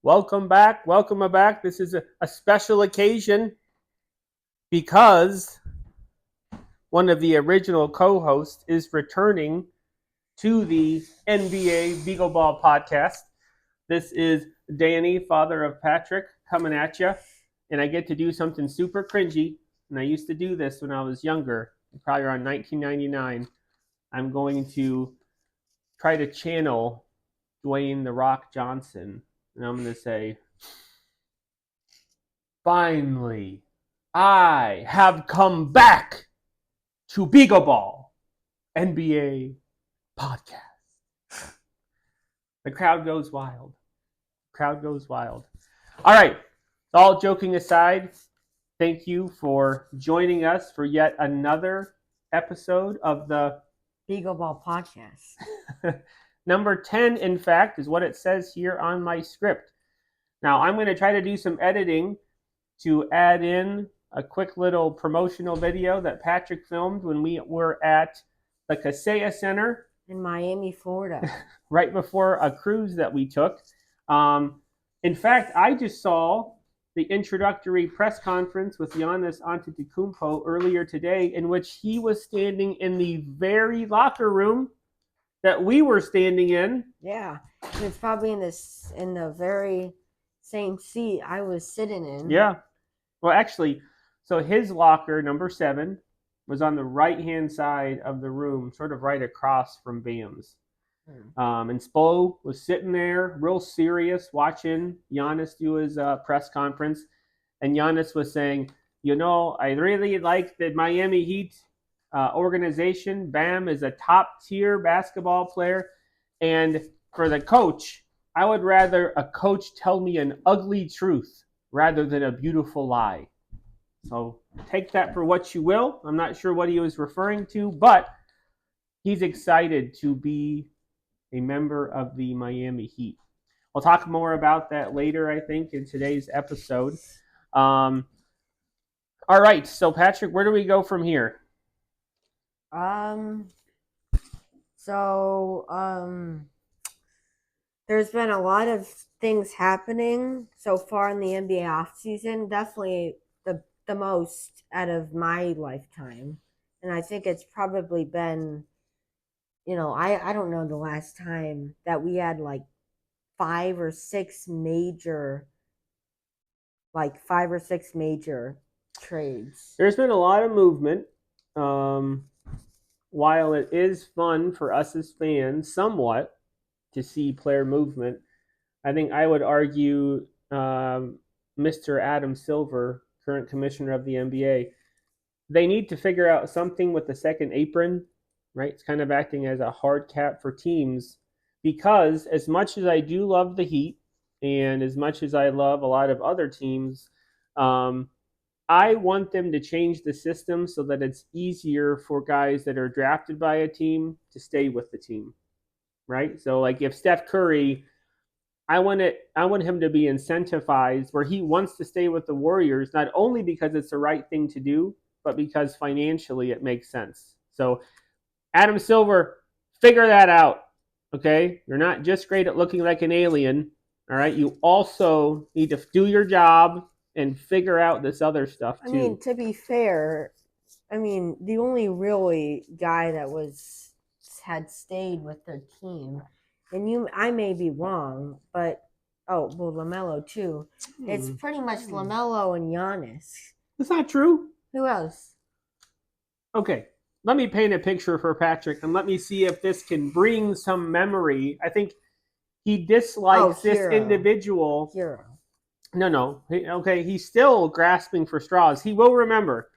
Welcome back. Welcome back. This is a special occasion because one of the original co-hosts is returning to the NBA BeagleBall podcast. This is Danny, father of Patrick, coming at you. And I get to do something super cringy. And I used to do this when I was younger, probably around 1999. I'm going to try to channel Dwayne "The Rock" Johnson. And I'm going to say, finally, I have come back to BeagleBall NBA podcast. The crowd goes wild. All right. All joking aside, thank you for joining us for yet another episode of the BeagleBall podcast. Number 10, in fact, is what it says here on my script. Now, I'm going to try to do some editing to add in a quick little promotional video that Patrick filmed when we were at the Kaseya Center in Miami, Florida, right before a cruise that we took. In fact, I just saw the introductory press conference with Giannis Antetokounmpo earlier today, in which he was standing in the very locker room that we were standing in. Yeah, it's probably in the very same seat I was sitting in. Yeah. Well, actually, so his locker, number 7, was on the right-hand side of the room, sort of right across from Bam's. And Spo was sitting there, real serious, watching Giannis do his press conference. And Giannis was saying, I really like the Miami Heat organization. Bam is a top-tier basketball player. And for the coach, I would rather a coach tell me an ugly truth rather than a beautiful lie. So take that for what you will. I'm not sure what he was referring to, but he's excited to be a member of the Miami Heat. We'll talk more about that later, I think, in today's episode. All right, so Patrick, where do we go from here? There's been a lot of things happening so far in the NBA offseason. Definitely the most out of my lifetime. And I think it's probably been, I don't know the last time that we had like 5 or 6 major trades. There's been a lot of movement. While it is fun for us as fans, somewhat, to see player movement, I think I would argue Mr. Adam Silver, current commissioner of the NBA, they need to figure out something with the second apron, right? It's kind of acting as a hard cap for teams, because as much as I do love the Heat and as much as I love a lot of other teams, I want them to change the system so that it's easier for guys that are drafted by a team to stay with the team, right? So like if Steph Curry, I want him to be incentivized where he wants to stay with the Warriors, not only because it's the right thing to do, but because financially it makes sense. So Adam Silver, figure that out, okay? You're not just great at looking like an alien, all right? You also need to do your job and figure out this other stuff too. I mean, to be fair, the only really guy that had stayed with their team, and I may be wrong, but LaMelo too. It's pretty much LaMelo and Giannis. That's not true. Who else? Okay, let me paint a picture for Patrick, and let me see if this can bring some memory. I think he dislikes this individual. Hero. No. Okay, he's still grasping for straws. He will remember.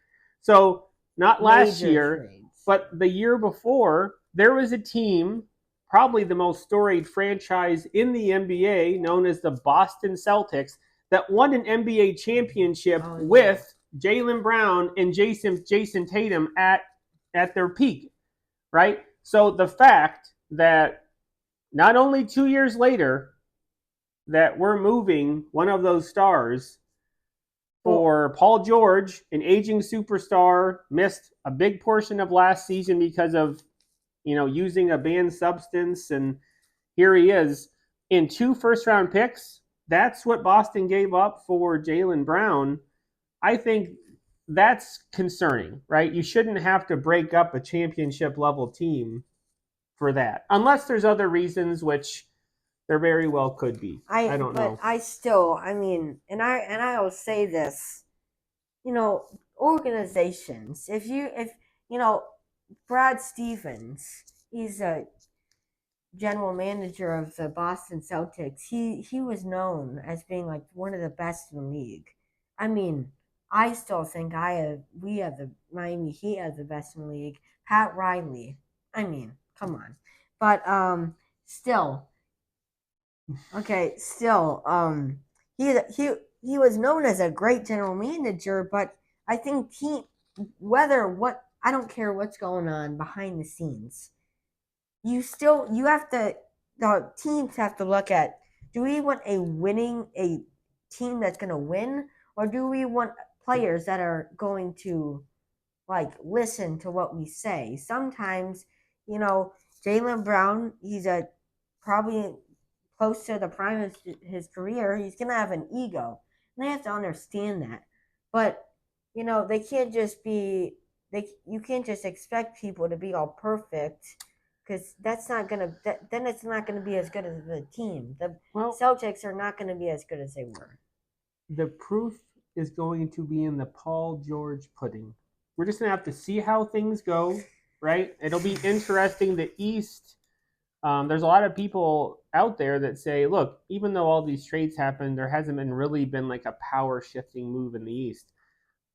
So, not last year, trades. But the year before, there was a team, probably the most storied franchise in the NBA, known as the Boston Celtics, that won an NBA championship with Jaylen Brown and Jason Tatum at their peak, right? So the fact that not only 2 years later that we're moving one of those stars for Paul George, an aging superstar, missed a big portion of last season because of, using a banned substance, and here he is in 2 first-round picks that's what Boston gave up for Jaylen Brown, I think that's concerning, right? You shouldn't have to break up a championship level team for that, unless there's other reasons, which there very well could be. I don't But know. I still, I mean, and I will say this, you know, organizations, if, you know, Brad Stevens, he's a general manager of the Boston Celtics. He was known as being like one of the best in the league. I mean, I still think we have the Miami Heat have the best in the league. Pat Riley. I mean, come on. But still, okay, still, he he was known as a great general manager, but I think whether what I don't care what's going on behind the scenes, you have to the teams have to look at, do we want a team that's going to win, or do we want players that are going to like listen to what we say? Sometimes, you know, Jaylen Brown, he's a probably close to the prime of his career. He's gonna have an ego, and they have to understand that. But you know, they can't just be they. You can't just expect people to be all perfect, because that's not gonna. Then it's not gonna be as good as the team. The Well, Celtics are not gonna be as good as they were. the proof is going to be in the Paul George pudding. We're just going to have to see how things go, right? It'll be interesting. The East, there's a lot of people out there that say, look, even though all these trades happened, there hasn't been really been like a power shifting move in the East.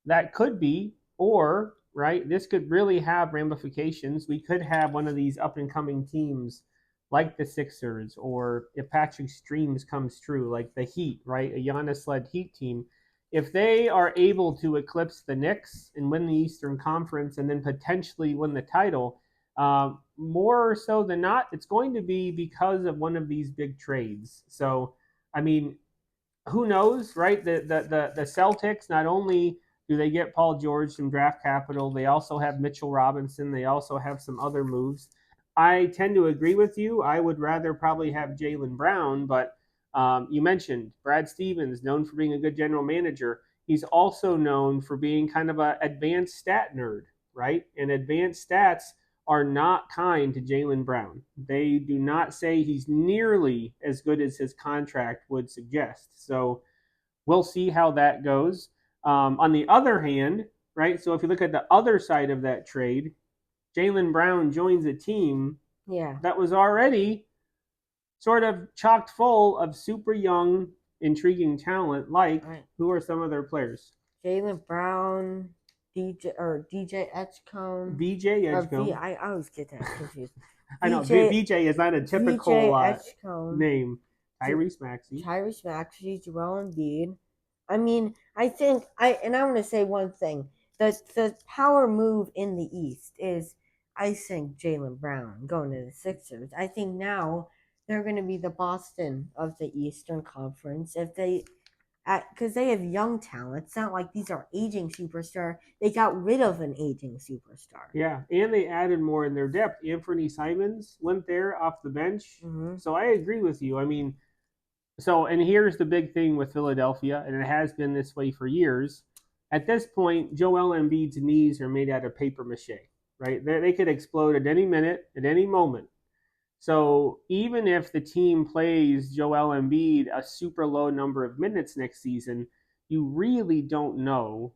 That could be, or right, this could really have ramifications. We could have one of these up and coming teams like the Sixers, or if Patrick's dreams comes true, like the Heat, right, a Giannis led Heat team. If they are able to eclipse the Knicks and win the Eastern Conference and then potentially win the title, more so than not, it's going to be because of one of these big trades. So, I mean, who knows, right? The Celtics, not only do they get Paul George from draft capital, they also have Mitchell Robinson. They also have some other moves. I tend to agree with you. I would rather probably have Jaylen Brown, but you mentioned Brad Stevens, known for being a good general manager. He's also known for being kind of an advanced stat nerd, right? And advanced stats are not kind to Jaylen Brown. They do not say he's nearly as good as his contract would suggest. So we'll see how that goes. On the other hand, right? So if you look at the other side of that trade, Jaylen Brown joins a team Yeah. that was already sort of chocked full of super young, intriguing talent. Like, Right. who are some of their players? Jaylen Brown, DJ Etchcombe, VJ or V. Edgecombe. I always get that confused. I know VJ VJ is not a VJ typical Etchcombe, name. Tyrese Maxey. Tyrese Maxey, Joel Embiid. I mean, I think I want to say one thing. The power move in the East is, I think, Jaylen Brown going to the Sixers. I think now they're going to be the Boston of the Eastern Conference if they, because they have young talent. It's not like these are aging superstar. They got rid of an aging superstar. Yeah, and they added more in their depth. Anthony Simons went there off the bench. Mm-hmm. So I agree with you. I mean, so, and here's the big thing with Philadelphia, and it has been this way for years. At this point, Joel Embiid's knees are made out of paper mache, right? They could explode at any minute, at any moment. So even if the team plays Joel Embiid a super low number of minutes next season, you really don't know,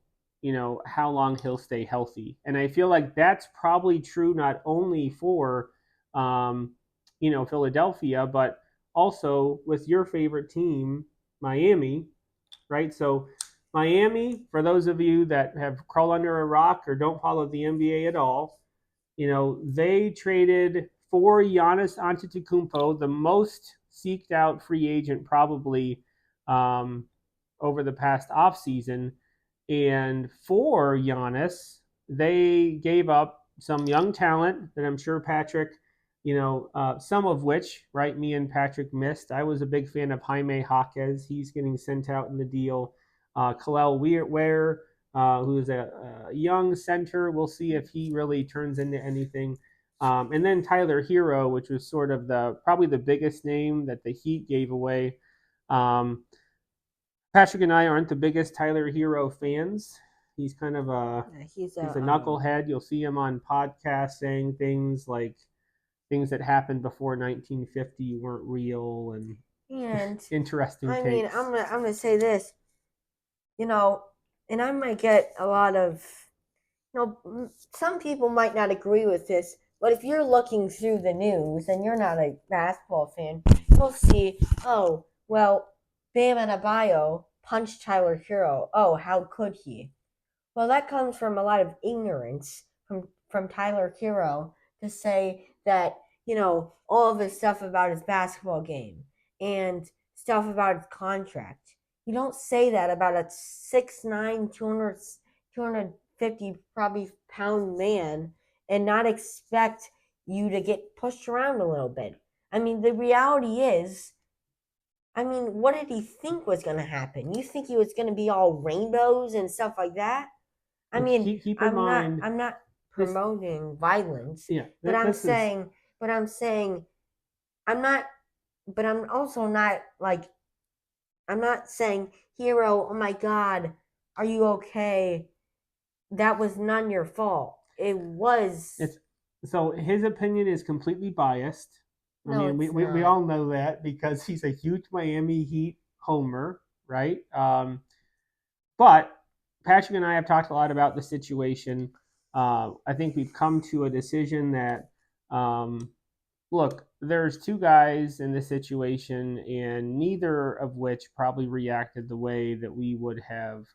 how long he'll stay healthy. And I feel like that's probably true not only for, um, Philadelphia, but also with your favorite team, Miami, right? So Miami, for those of you that have crawled under a rock or don't follow the NBA at all, they traded for Giannis Antetokounmpo, the most seeked out free agent probably um, over the past offseason. And for Giannis, they gave up some young talent that I'm sure Patrick, some of which, right, me and Patrick missed. I was a big fan of Jaime Jaquez. He's getting sent out in the deal. Kalel Ware, who's a young center. We'll see if he really turns into anything. And then Tyler Hero, which was sort of probably the biggest name that the Heat gave away. Um, Patrick and I aren't the biggest Tyler Hero fans. He's kind of He's he's a a knucklehead. You'll see him on podcasts saying things like things that happened before 1950 weren't real and and interesting I mean, takes. I'm gonna say this, you know, and I might get a lot of, some people might not agree with this, but if you're looking through the news and you're not a basketball fan, you'll see, oh, well, Bam Adebayo punched Tyler Hero. Oh, how could he? Well, that comes from a lot of ignorance from Tyler Hero to say that, all of his stuff about his basketball game and stuff about his contract. You don't say that about a 6'9", 250 probably pound man and not expect you to get pushed around a little bit. I mean, the reality is, what did he think was going to happen? You think he was going to be all rainbows and stuff like that? I Well, mean, keep in mind I'm not this. promoting violence, Yeah, but I'm this is saying, but I'm saying, I'm not, but I'm also not like, I'm not saying, Hero, oh my God, are you okay? That was none your fault. It was. it's so his opinion is completely biased. I No, mean, it's we not. all know that because he's a huge Miami Heat homer, right? But Patrick and I have talked a lot about the situation. I think we've come to a decision that, look, there's two guys in this situation, and neither of which probably reacted the way that we would have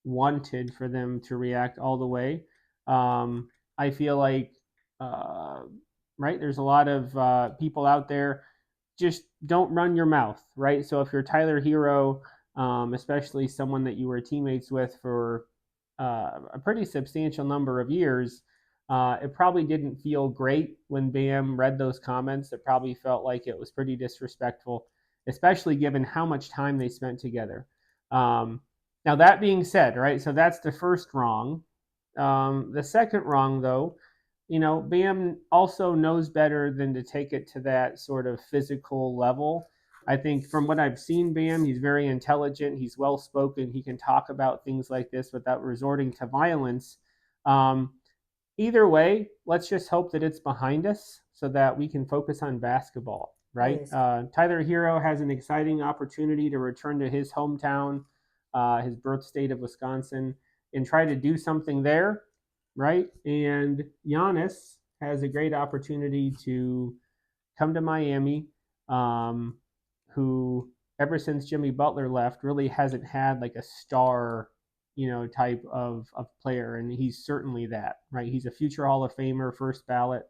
wanted for them to react all the way. I feel like, uh, right, there's a lot of people out there, just don't run your mouth, right? So if you're Tyler Hero, especially someone that you were teammates with for a pretty substantial number of years, it probably didn't feel great when Bam read those comments. It probably felt like it was pretty disrespectful, especially given how much time they spent together. Um, Now, that being said, right, so that's the first wrong. The second wrong, though, Bam also knows better than to take it to that sort of physical level. I think from what I've seen, Bam, he's very intelligent, he's well spoken, he can talk about things like this without resorting to violence. Um, Either way, let's just hope that it's behind us so that we can focus on basketball, right? Please. Tyler Hero has an exciting opportunity to return to his hometown, his birth state of Wisconsin, and try to do something there, right? And Giannis has a great opportunity to come to Miami, um, who ever since Jimmy Butler left really hasn't had like a star, type of player, and he's certainly that, right? He's a future Hall of Famer, first ballot,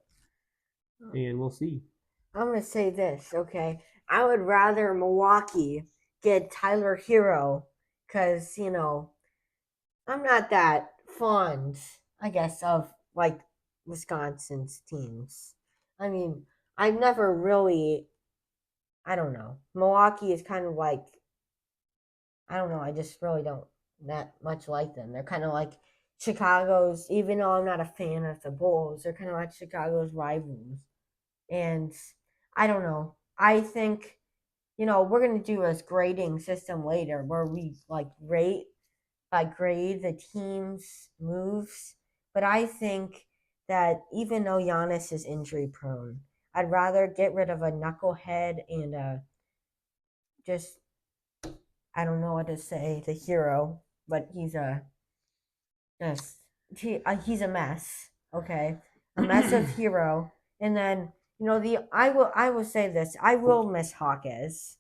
and we'll see. I'm going to say this, okay? I would rather Milwaukee get Tyler Hero because, I'm not that fond, I guess, of like Wisconsin's teams. I mean, I've never really, I don't know. Milwaukee is kind of like, I don't know, I just really don't that much like them. They're kind of like Chicago's, even though I'm not a fan of the Bulls, they're kind of like Chicago's rivals. And I don't know. I think, we're going to do a grading system later where we like grade the team's moves. But I think that even though Giannis is injury prone, I'd rather get rid of a knucklehead and just, I don't know what to say, the hero, but just he's a mess. Okay, a mess of hero, and then I will say this: I will miss Hawkes,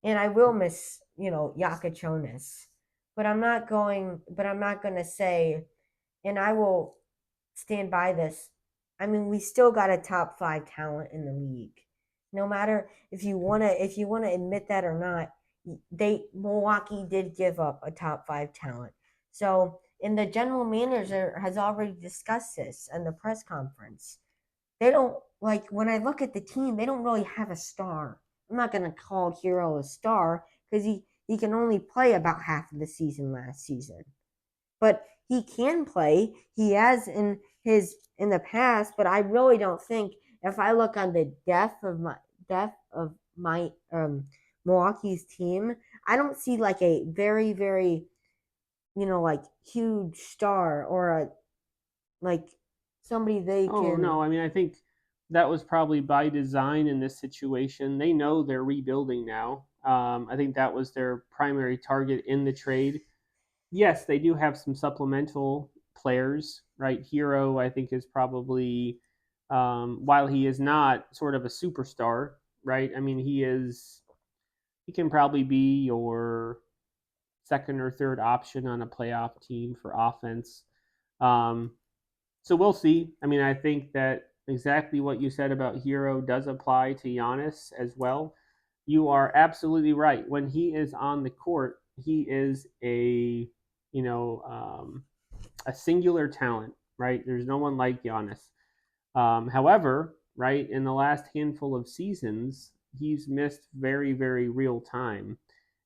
and I will miss Yakachonis, but I'm not going to say, and I will stand by this. I mean, we still got a top 5 talent in the league. No matter if you wanna admit that or not, they Milwaukee did give up a top 5 talent. So, and the general manager has already discussed this in the press conference. They don't, like, when I look at the team, they don't really have a star. I'm not gonna call Hero a star because he can only play about half of the season last season, but he can play. He has in the past, but I really don't think, if I look on the depth of my Milwaukee's team, I don't see like a very, very, like huge star or a like somebody they Oh can. no, I mean I think that was probably by design in this situation. They know they're rebuilding now. I think that was their primary target in the trade. Yes, they do have some supplemental players, right? Hero, I think, is probably, while he is not sort of a superstar, right? I mean, he can probably be your second or third option on a playoff team for offense. Um, so we'll see. I mean, I think that exactly what you said about Hero does apply to Giannis as well. You are absolutely right. When he is on the court, he is you know um, a singular talent, right? There's no one like Giannis. However, right, in the last handful of seasons, he's missed very, very real time.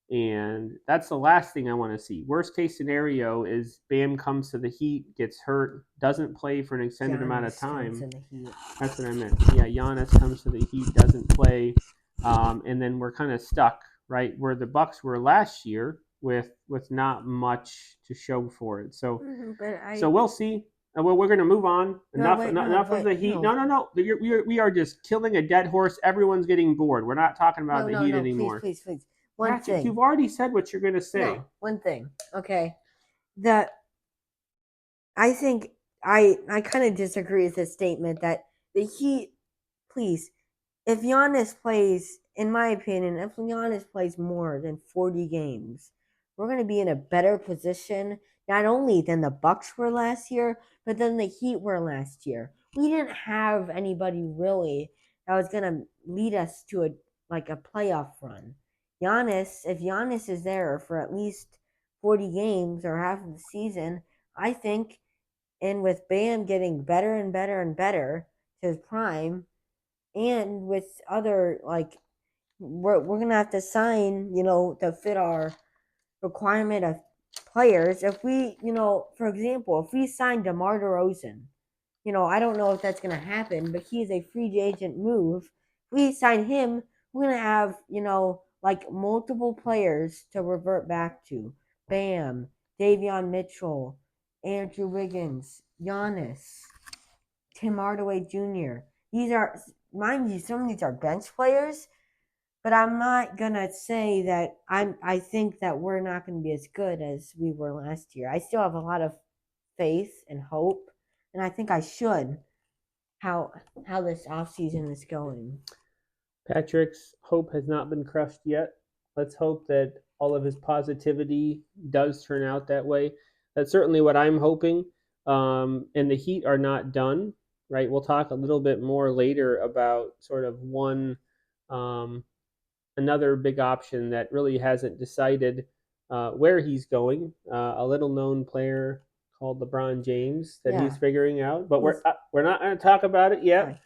And that's the last thing I want to see. Worst case scenario is Bam comes to the Heat, gets hurt, doesn't play for an extended amount of Giannis comes time. in the Heat. That's what I meant. Yeah, Giannis comes to the Heat, doesn't play, and then we're kind of stuck, right, where the Bucks were last year with not much to show for it. So But so I we'll see. Well, we're going to move on. no Enough, wait no enough of but the Heat. no No, no, no. We are just killing a dead horse. Everyone's getting bored. We're not talking about no the no Heat no please anymore. please please one Patrick, thing. you've already said what you're going to No, say. one thing. Okay, that I think I kind of disagree with this statement that the Heat. Please, if Giannis plays, in my opinion, if Giannis plays more than 40 games, we're going to be in a better position not only than the Bucks were last year, but than the Heat were last year. We didn't have anybody really that was going to lead us to a playoff run. If Giannis is there for at least 40 games or half of the season, I think, and with Bam getting better and better and better to his prime, and with other we're gonna have to sign, to fit our requirement of players. If we, for example, if we sign DeMar DeRozan, I don't know if that's gonna happen, but he's a free agent move. If we sign him, we're gonna have, like multiple players to revert back to. Bam, Davion Mitchell, Andrew Wiggins, Giannis, Tim Hardaway Jr. These are, mind you, some of these are bench players, but I'm not gonna say that I think that we're not gonna be as good as we were last year. I still have a lot of faith and hope, and I think I should how how this off season is going. Patrick's hope has not been crushed yet. Let's hope that all of his positivity does turn out that way. That's certainly what I'm hoping. And the Heat are not done, right? We'll talk a little bit more later about sort of um, another big option that really hasn't decided where he's going. A little known player called LeBron James that he's Yeah, figuring out, but he's we're not going to talk about it yet. okay.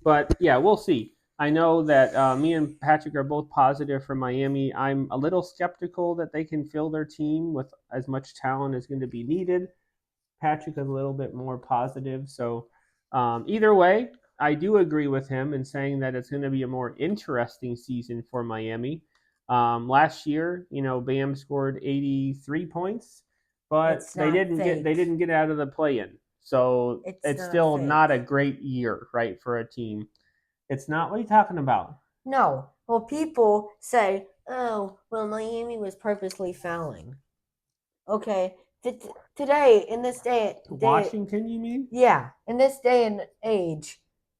But yeah, we'll see. I know that me and Patrick are both positive for Miami. I'm a little skeptical that they can fill their team with as much talent as going to be needed. Patrick is a little bit more positive. So either way, I do agree with him in saying that it's going to be a more interesting season for Miami. Last year, Bam scored 83 points, but It's not they fake. didn't get out of the play-in. So It's it's not still fake. not a great year, right, for a team. It's not. What are you talking about? No. Well, people say, "Oh, well, Miami was purposely fouling." Okay, today in this day, Washington, you mean? yeah, in this day and age,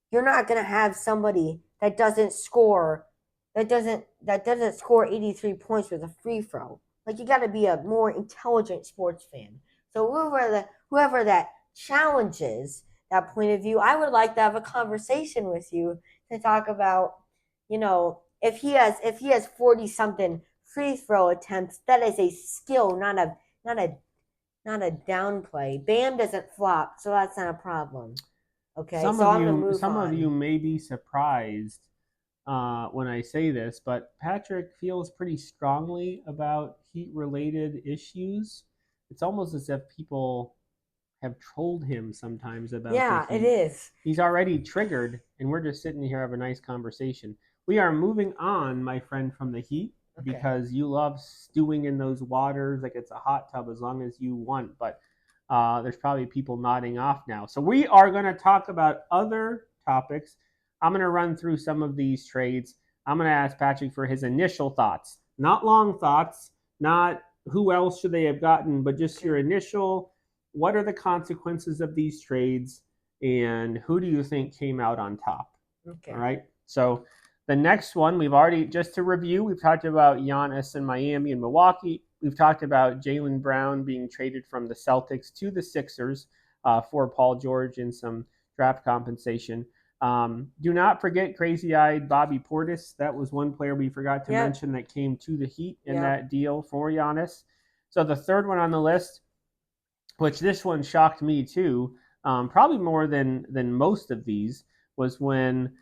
you're not gonna have somebody that doesn't score 83 points with a free throw. Like you got to be a more intelligent sports fan. So whoever that challenges that point of view, I would like to have a conversation with you to talk about, if he has 40 something free throw attempts, that is a skill, not a not a downplay. Bam doesn't flop, so that's not a problem. Okay, so I'm gonna move Some of you on. may be surprised when I say this, but Patrick feels pretty strongly about heat-related issues. It's almost as if people have trolled him sometimes about the Yeah, it heat. is. He's already triggered, and we're just sitting here having a nice conversation. we are moving on, my friend, from the Heat Okay. because you love stewing in those waters like it's a hot tub as long as you want. But there's probably people nodding off now. So we are going to talk about other topics. I'm going to run through some of these trades. I'm going to ask Patrick for his initial thoughts, not long thoughts, not who else should they have gotten, but just your Okay. initial. What are the consequences of these trades, and who do you think came out on top? All Okay. right. So the next one, we've already, just to review, we've talked about Giannis in Miami and Milwaukee. We've talked about Jaylen Brown being traded from the Celtics to the Sixers for Paul George and some draft compensation. Do not forget crazy eyed Bobby Portis. That was one player we forgot to Yep. mention that came to the Heat in Yep. that deal for Giannis. So the third one on the list, which this one shocked me too, probably more than most of these, was when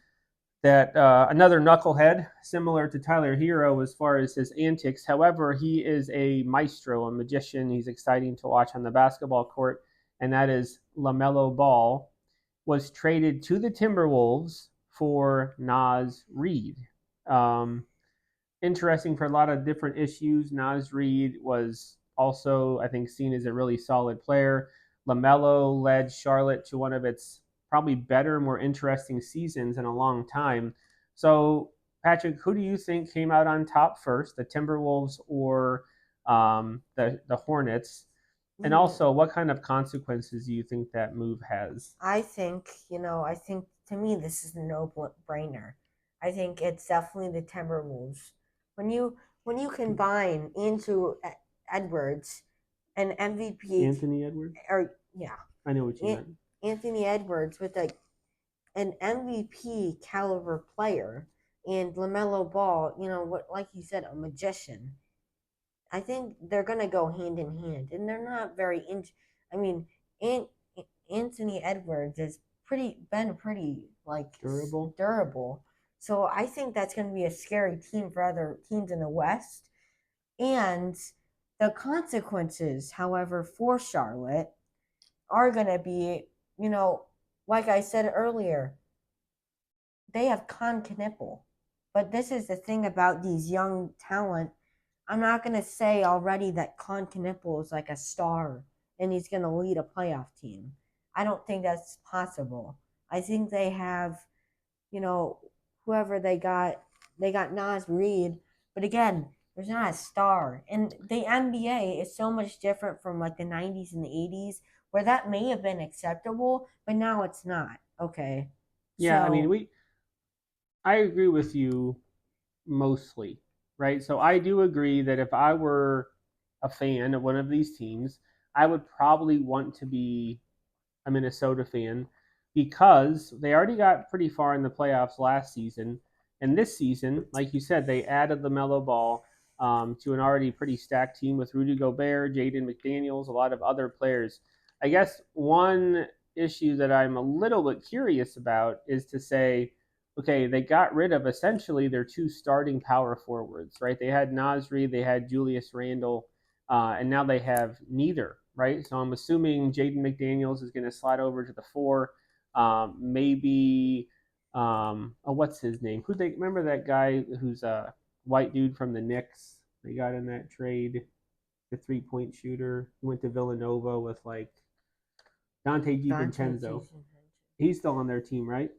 that another knucklehead, similar to Tyler Hero as far as his antics. However, he is a maestro, a magician. He's exciting to watch on the basketball court, and that is LaMelo Ball, was traded to the Timberwolves for Naz Reid. Um, Interesting for a lot of different issues. Naz Reid was also, I think, seen as a really solid player. LaMelo led Charlotte to one of its probably better, more interesting seasons in a long time. So, Patrick, who do you think came out on top first, the Timberwolves or the Hornets? And Mm, also, what kind of consequences do you think that move has? I think to me this is a no-brainer. I think it's definitely the Timberwolves. When you combine into Edwards and MVP, Anthony Edwards? or yeah, I know what you meant. Anthony Edwards with an MVP caliber player, and LaMelo Ball, what, like you said, a magician. I think they're gonna go hand in hand, and they're not very. I mean, Anthony Edwards is pretty like Durable? durable. So I think that's gonna be a scary team for other teams in the West. And the consequences, however, for Charlotte are gonna be, you know, like I said earlier, they have Con Knipple. But this is the thing about these young talent. I'm not gonna say already that Con Knipple is like a star and he's gonna lead a playoff team. I don't think that's possible. I think they have, you know, whoever they got Nas Reed, but again, there's not a star. And the NBA is so much different from like the 90s and the 80s where that may have been acceptable, but now it's not. Okay. Yeah, I mean, So, I agree with you mostly, right? So I do agree that if I were a fan of one of these teams, I would probably want to be a Minnesota fan because they already got pretty far in the playoffs last season. And this season, like you said, they added the mellow ball to an already pretty stacked team with Rudy Gobert, Jaden McDaniels, a lot of other players. I guess one issue that I'm a little bit curious about is to say, okay, they got rid of essentially their two starting power forwards, right? They had Nasri, they had Julius Randle, and now they have neither, right? So I'm assuming Jaden McDaniels is going to slide over to the four. Maybe, oh, what's his name? Who they remember that guy who's a white dude from the Knicks? They got in that trade, the 3-point shooter. He went to Villanova with like Dante Dante DiVincenzo. Jason. He's still on their team, right?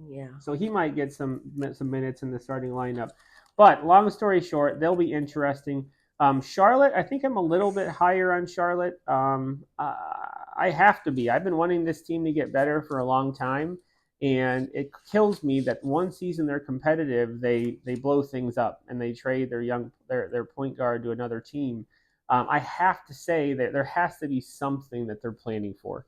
Yeah. So he might get some minutes in the starting lineup. But long story short, they'll be interesting. Charlotte, I think I'm a little bit higher on Charlotte. I have to be. I've been wanting this team to get better for a long time, and it kills me that one season they're competitive, they blow things up and they trade their point guard to another team. I have to say that there has to be something that they're planning for,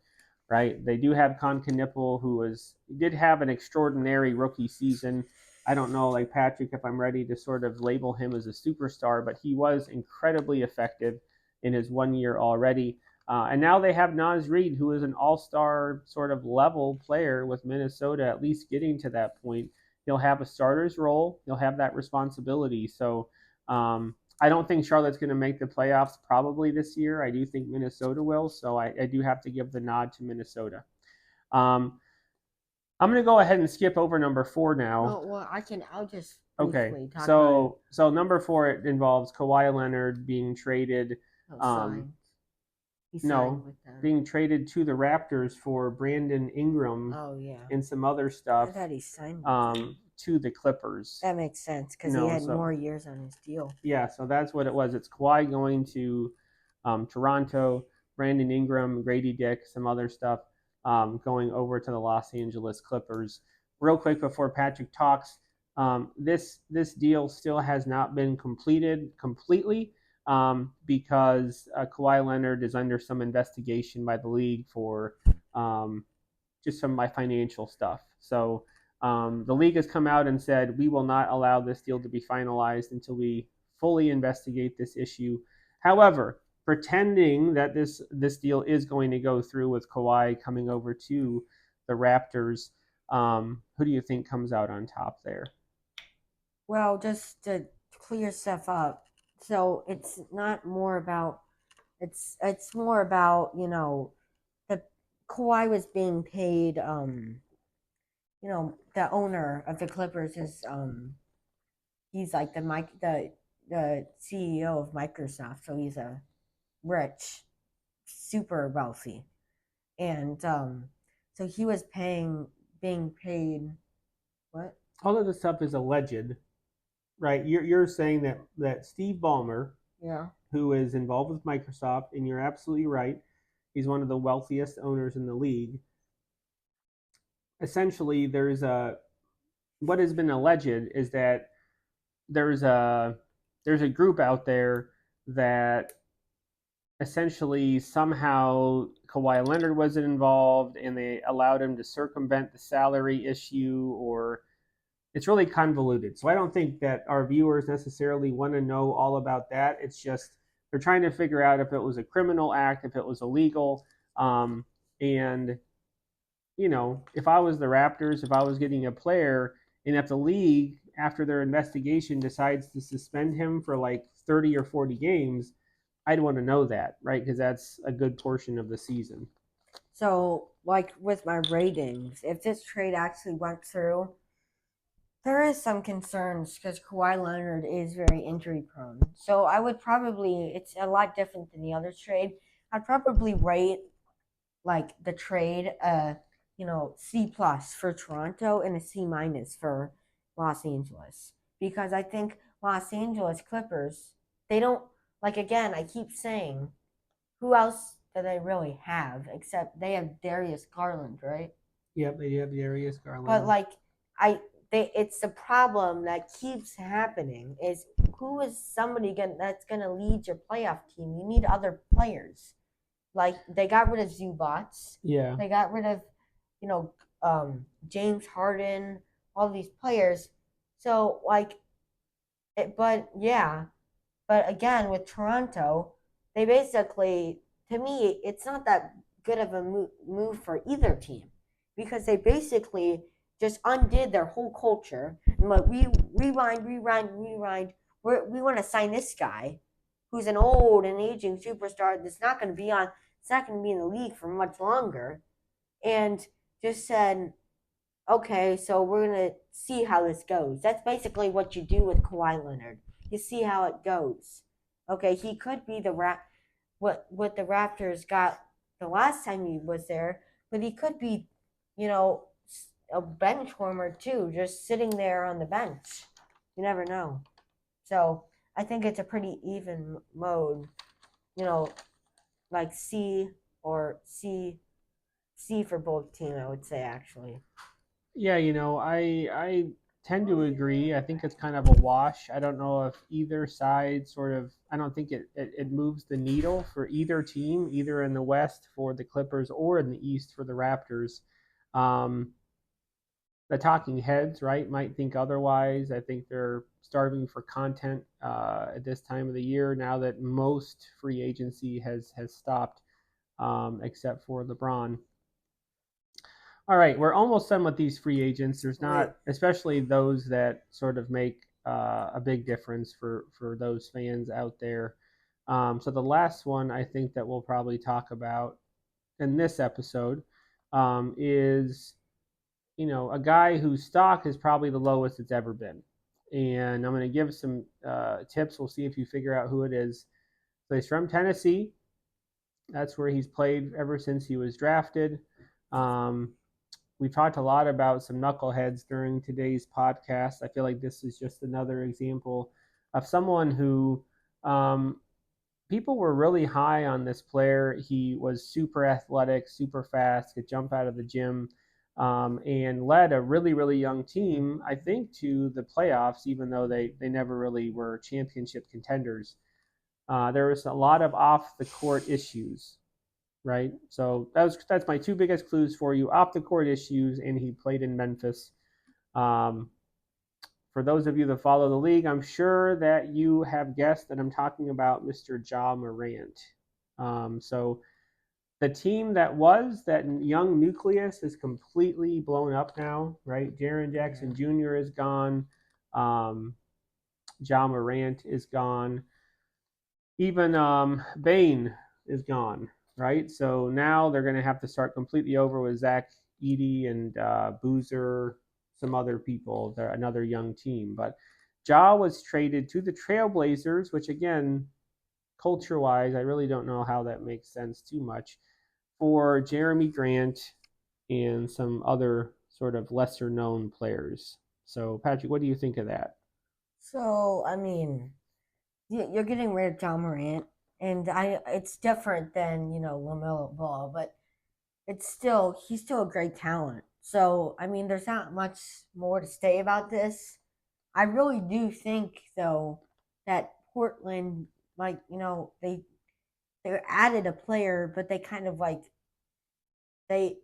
right? They do have Con Knipple, did have an extraordinary rookie season. I don't know, like Patrick, if I'm ready to sort of label him as a superstar, but he was incredibly effective in his 1 year already. And now they have Nas Reed, who is an all-star sort of level player with Minnesota, at least getting to that point. He'll have a starter's role. He'll have that responsibility. So I don't think Charlotte's going to make the playoffs probably this year. I do think Minnesota will. So I do have to give the nod to Minnesota. Um, I'm going to go ahead and skip over number 4 now. Oh well, I'll just Okay, briefly talk about it. so number 4, it involves Kawhi Leonard being traded. Oh, Um, signed. He signed no, with them. being traded to the Raptors for Brandon Ingram Oh yeah, and some other I stuff thought he signed with them. to the Clippers. That makes sense because he No, had so more years on his deal. yeah, so that's what it was. It's Kawhi going to Toronto, Brandon Ingram, Grady Dick, some other stuff going over to the Los Angeles Clippers. Real quick before Patrick talks, this deal still has not been completed completely because Kawhi Leonard is under some investigation by the league for just some of my financial stuff. So the league has come out and said we will not allow this deal to be finalized until we fully investigate this issue. However, pretending that this deal is going to go through with Kawhi coming over to the Raptors, who do you think comes out on top there? Well, just to clear stuff up, so it's not more about it's more about the Kawhi was being paid. The owner of the Clippers is he's like the CEO of Microsoft, so he's a rich, super wealthy, and so he was paying being paid what? All of this stuff is alleged, right? You're saying that Steve Ballmer, Yeah. who is involved with Microsoft, and you're absolutely right. He's one of the wealthiest owners in the league. Essentially, there's a what has been alleged is that there's a there's a group out there that essentially somehow Kawhi Leonard wasn't involved and they allowed him to circumvent the salary issue, or it's really convoluted. So I don't think that our viewers necessarily want to know all about that. It's just they're trying to figure out if it was a criminal act, if it was illegal. And if I was the Raptors, if I was getting a player, and if the league, after their investigation, decides to suspend him for like 30 or 40 games, I'd want to know that, right? Because that's a good portion of the season. So, like with my ratings, if this trade actually went through, there is some concerns because Kawhi Leonard is very injury prone. So I would probably it's a lot different than the other trade. I'd probably rate like the trade C plus for Toronto and a C minus for Los Angeles because I think Los Angeles Clippers they don't like again I keep saying who else do they really have except they have Darius Garland, right? Yep, they have Darius But Garland. like I it's the problem that keeps happening is who is somebody that's gonna lead your playoff team? You need other players. Like they got rid of Zubats, Yeah. they got rid of you know James Harden, all these players. So like, but yeah, but again with Toronto, they basically to me it's not that good of a move for either team because they basically just undid their whole culture and like we rewind. We want to sign this guy who's an old and aging superstar that's not going to be on. It's not going to be in the league for much longer, and just said, okay, so we're going to see how this goes. That's basically what you do with Kawhi Leonard. You see how it goes. Okay, he could be what the Raptors got the last time he was there, but he could be, you know, a bench warmer too, just sitting there on the bench. You never know. So I think it's a pretty even mode, you know, like C for both team. I would say actually. Yeah, I tend to agree. I think it's kind of a wash. I don't know if either side sort of I don't think it moves the needle for either team, either in the West for the Clippers or in the East for the Raptors. Um, the talking heads, right, might think otherwise. I think they're starving for content at this time of the year now that most free agency has stopped, except for LeBron. All right, we're almost done with these free agents. There's Wait, not, especially those that sort of make a big difference for those fans out there. So the last one I think that we'll probably talk about in this episode is a guy whose stock is probably the lowest it's ever been. And I'm going to give some tips. We'll see if you figure out who it is. So he's from Tennessee. That's where he's played ever since he was drafted. Um, we talked a lot about some knuckleheads during today's podcast. I feel like this is just another example of someone who people were really high on this player. He was super athletic, super fast, could jump out of the gym, and led a really, really young team, I think, to the playoffs, even though they never really were championship contenders. There was a lot of off the court issues, right? So that's my two biggest clues for you: off the court issues, and he played in Memphis. Um, for those of you that follow the league, I'm sure that you have guessed that I'm talking about Mr. Ja Morant. So the team that was that young nucleus is completely blown up now, right? Jaren Jackson Jr. is gone. Um, Ja Morant is gone. Even Bane is gone, right? So now they're going to have to start completely over with Zach Edey and Boozer, some other people. They're another young team. But Ja was traded to the Trailblazers, which again, culture wise, I really don't know how that makes sense too much, for Jeremy Grant and some other sort of lesser known players. So, Patrick, what do you think of that? So, I mean, you're getting rid of John Morant, and it's different than Lamelo Ball, but he's still a great talent. So, I mean, there's not much more to say about this. I really do think though that Portland, like they added a player, but they kind of like they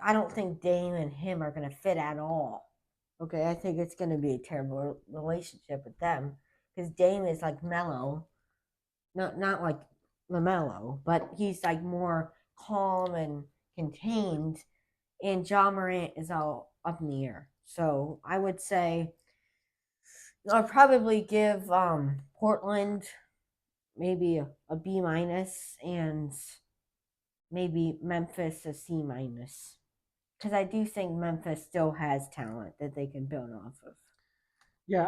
I don't think Dame and him are going to fit at all. Okay, I think it's going to be a terrible relationship with them because Dame is like mellow, not like Lamelo, but he's like more calm and contained, and John Morant is all up in the air. So I would say I'll probably give Portland maybe a B minus and maybe Memphis a C minus because I do think Memphis still has talent that they can build off of. Yeah,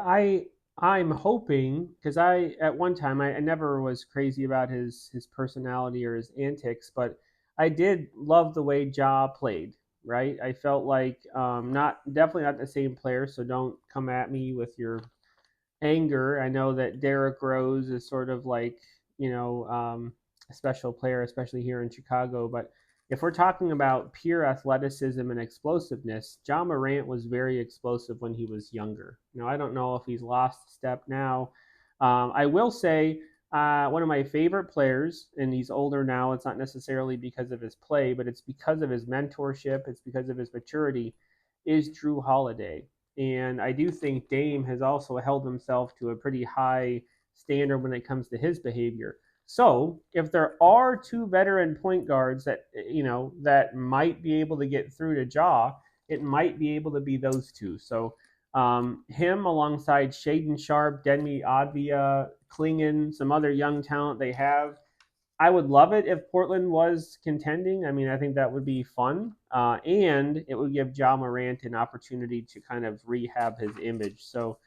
I'm hoping because I at one time I never was crazy about his personality or his antics, but I did love the way Ja played. Right, I felt like not definitely not the same player, so don't come at me with your anger. I know that Derrick Rose is sort of like a special player, especially here in Chicago. But if we're talking about pure athleticism and explosiveness, John Morant was very explosive when he was younger. I don't know if he's lost a step now. I will say one of my favorite players, and he's older now. It's not necessarily because of his play, but it's because of his mentorship. It's because of his maturity. Is Drew Holiday. And I do think Dame has also held himself to a pretty high standard when it comes to his behavior. So if there are two veteran point guards that might be able to get through to Ja, it might be able to be those two. So him alongside Shaden Sharp, Denny Advia, Klingon, some other young talent they have, I would love it if Portland was contending. I mean, I think that would be fun, and it would give Ja Morant an opportunity to kind of rehab his image. So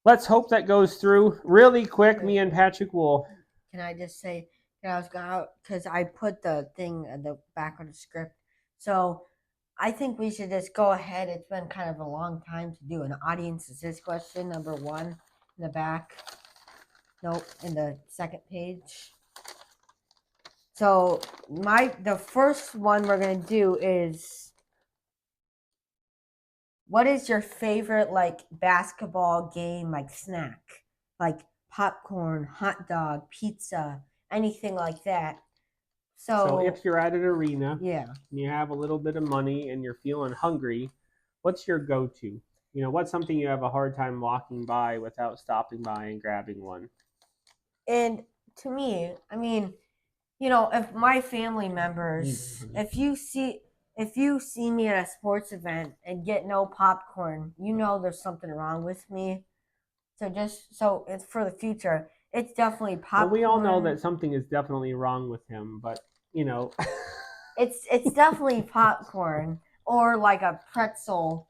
let's hope that goes through really quick. Me and Patrick will. Can I just say, I was going because I put the thing at the back of the script. So I think we should just go ahead. It's been kind of a long time to do an audience is this question, number one in the back. Nope, in the second page. So the first one we're gonna do is what is your favorite like basketball game like snack? Like popcorn, hot dog, pizza, anything like that. So So if you're at an arena yeah. and you have a little bit of money and you're feeling hungry, what's your go-to? What's something you have a hard time walking by without stopping by and grabbing one? And to me, I mean, if my family members, if you see me at a sports event and get no popcorn, there's something wrong with me. So just so it's for the future, it's definitely Well, we all know that popcorn. something is definitely wrong with him, but you know, It's definitely popcorn or like a pretzel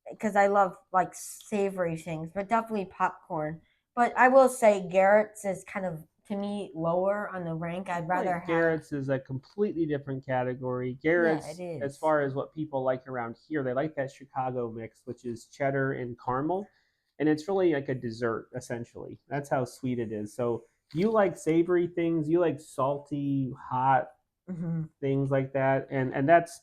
because I love like savory things, but definitely popcorn. But I will say Garrett's is kind of to me lower on the rank. I'd rather Like have. Garrett's is a completely different category. Yeah, it Garrett's, as is. far as what people like around here, they like that Chicago mix, which is cheddar and caramel, and it's really like a dessert essentially. That's how sweet it is. So you like savory things, you like salty, hot Mm-hmm. things like that, and that's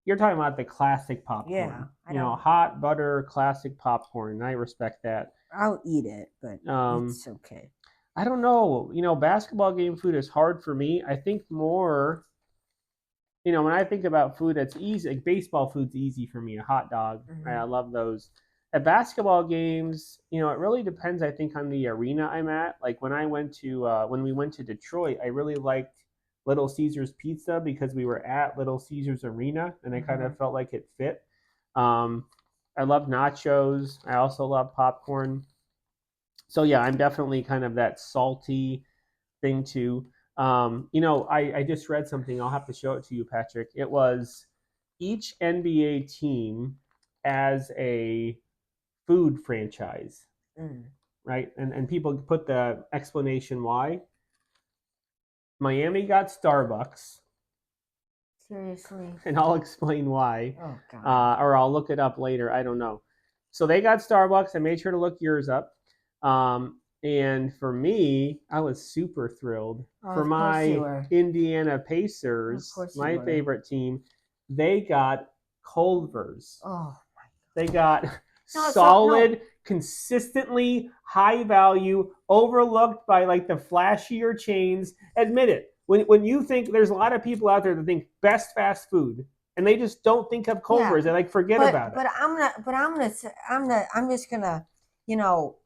you're talking about the classic Yeah, popcorn. I You know, don't. hot butter classic popcorn. I respect that. I'll eat it, but Um, it's okay. I don't know. You know, basketball game food is hard for me. I think more, when I think about food that's easy, like baseball food's easy for me. A hot dog, right? Mm-hmm. I love those. At basketball games, it really depends. I think on the arena I'm at. Like when we went to Detroit, I really liked Little Caesars Pizza because we were at Little Caesars Arena, and I kind Mm-hmm. of felt like it fit. Um, I love nachos. I also love popcorn. So yeah, I'm definitely kind of that salty thing too. I just read something. I'll have to show it to you, Patrick. It was each NBA team as a food franchise, Mm. right? And people put the explanation why. Miami got Starbucks, Seriously. and I'll explain why, Oh God. or I'll look it up later. I don't know. So they got Starbucks. I made sure to look yours up. And for me, I was super thrilled Oh, for of course you my were. Indiana Of Pacers, course you my were. favorite team. They got Culver's. Oh They got no, so no. solid, consistently high value, overlooked by like the flashier chains. Admit it. When you think there's a lot of people out there that think best fast food, and they just don't think of Yeah, Culver's. They like forget but about it. but I'm not. But I'm just gonna, you know,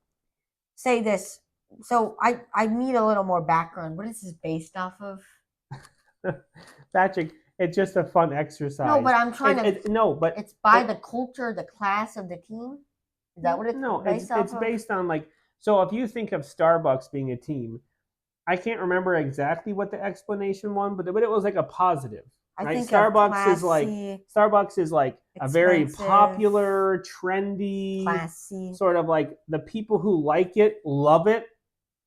say this. So I need a little more background. What is this based off of? Patrick, it's just a fun No, but exercise. I'm trying to. No, but It's by it the culture, the class of the team. Is that what it's no, based off it's of? based on like so if you think of Starbucks being a team, I can't remember exactly what the explanation was, but it was like a positive, I right? think of classy, Starbucks is like a very expensive, popular, trendy, classy. sort of like the people who like it love it.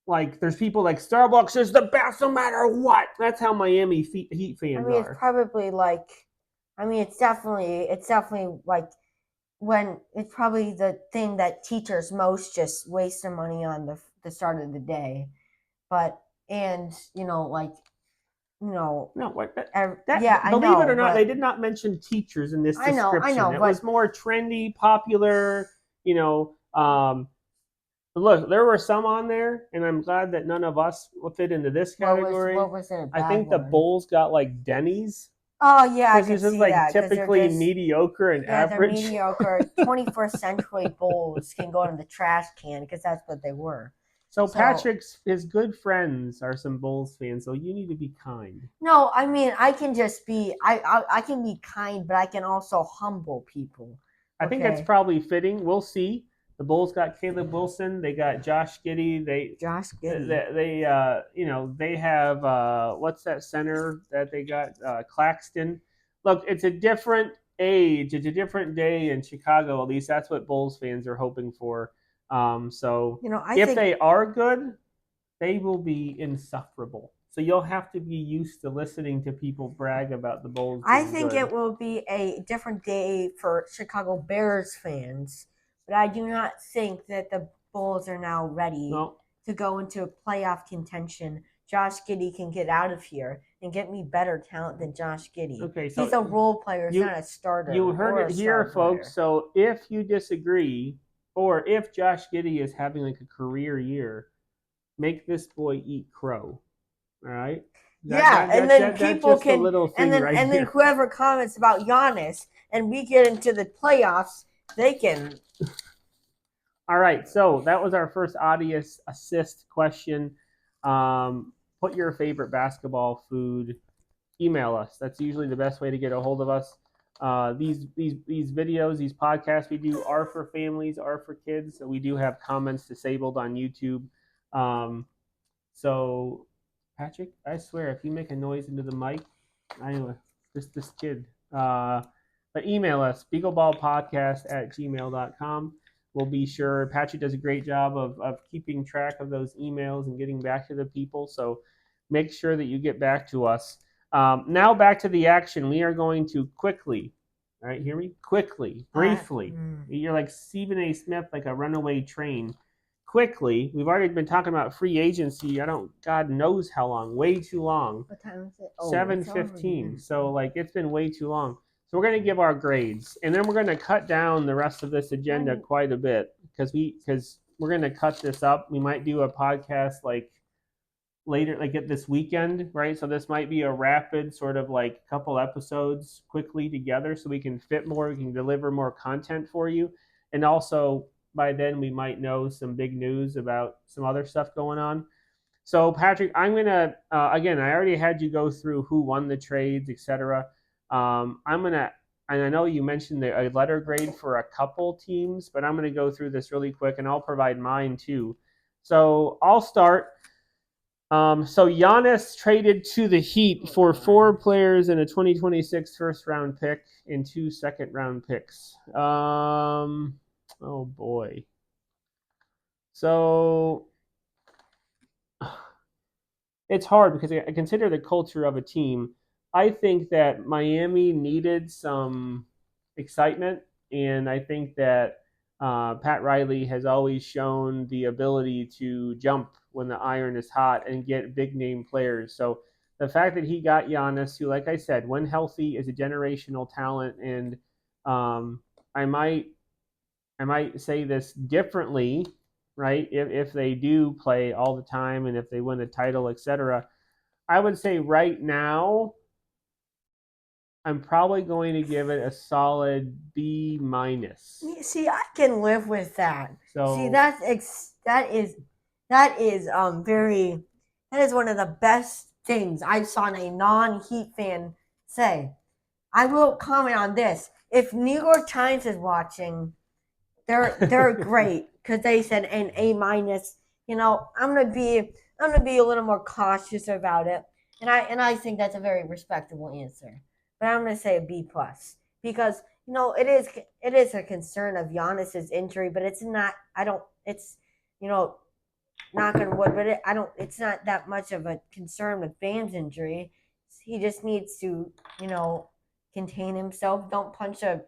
Like there's people like Starbucks is the best no matter what. That's how Miami Heat I fans mean, it's are. probably like. I mean, it's definitely like when it's probably the thing that teachers most just waste their money on the start of the day. But and like you know, No, what yeah, that I believe it or know, not, they but did not mention teachers in this I description. know, It was but more trendy, popular. You know, look, there were some on there, and I'm glad that none of us will fit into this what category. was it a I bad think the one? Bulls got like Denny's Oh yeah, I because could this is see like that because they're typically just mediocre and yeah, they're average. mediocre. 21st century Bulls can go in the trash can because that's what they were. So So Patrick's his good friends are some Bulls fans, so you need to be kind. no, I mean I can just be I can be kind, but I can also humble people. I think that's Okay, probably fitting. We'll see. The Bulls got Caleb Wilson. They got Josh Giddey. Josh Giddy. They have what's that center that they got? Claxton. Look, it's a different age. It's a different day in Chicago. At least that's what Bulls fans are hoping for. So I if think they are good, they will be insufferable. So you'll have to be used to listening to people brag about the Bulls I being think good. it will be a different day for Chicago Bears fans, but I do not think that the Bulls are now ready Well, to go into a playoff contention. Josh Giddy can get out of here and get me better talent than Josh Giddy. okay, He's so a role player, he's you not a you starter heard or it a star here, folks. player. So if you disagree, or if Josh Giddey is having like a career year, make this boy eat crow. All right, Yeah, and then that's people just a can little thing right and then here. whoever comments about Giannis and we get into the playoffs, they can. All right, so that was our first audience assist question. Put your favorite basketball food. Email us. That's usually the best way to get a hold of us. These videos, these podcasts we do are for families, are for kids. So we do have comments disabled on YouTube. So Patrick, I swear, if you make a noise into the mic, I this kid. But email us, beagleballpodcast@gmail.com. We'll be sure. Patrick does a great job of keeping track of those emails and getting back to the people. So make sure that you get back to us. Now back to the action. We are going to quickly, all right, hear me? Quickly, briefly. You're like Stephen A. Smith, like a runaway train. Quickly, we've already been talking about free agency. I don't, God knows how long, way too long. What time is it? Oh, 7:15. So like it's been way too long. So we're going to give our grades, and then we're going to cut down the rest of this agenda quite a bit because we're going to cut this up. We might do a podcast like later, like at this weekend, right? So this might be a rapid sort of like couple episodes quickly together, so we can fit more, we can deliver more content for you, and also by then we might know some big news about some other stuff going on. So Patrick, I'm gonna again. I already had you go through who won the trades, etc. I'm gonna, and I know you mentioned a letter grade for a couple teams, but I'm gonna go through this really quick, and I'll provide mine too. So I'll start. So Giannis traded to the Heat for 4 players and a 2026 first round pick and 2 second round picks. Oh boy. So it's hard because I consider the culture of a team. I think that Miami needed some excitement, and I think that Pat Riley has always shown the ability to jump when the iron is hot and get big name players. So the fact that he got Giannis, who, like I said, when healthy, is a generational talent, and um, I might I might say this differently, right? If they do play all the time and if they win a title, etc. I would say right now, I'm probably going to give it a solid B minus. See, I can live with that. So See, very that is one of the best things I saw a non-Heat fan say. I will comment on this. If New York Times is watching, they're great because they said an A minus. I'm gonna be a little more cautious about it, and I think that's a very respectable answer. But I'm gonna say a B plus because it is a concern of Giannis's injury, but it's not. I don't. It's you know knock on wood, but I don't. It's not that much of a concern with Bam's injury. He just needs to contain himself. Don't punch a.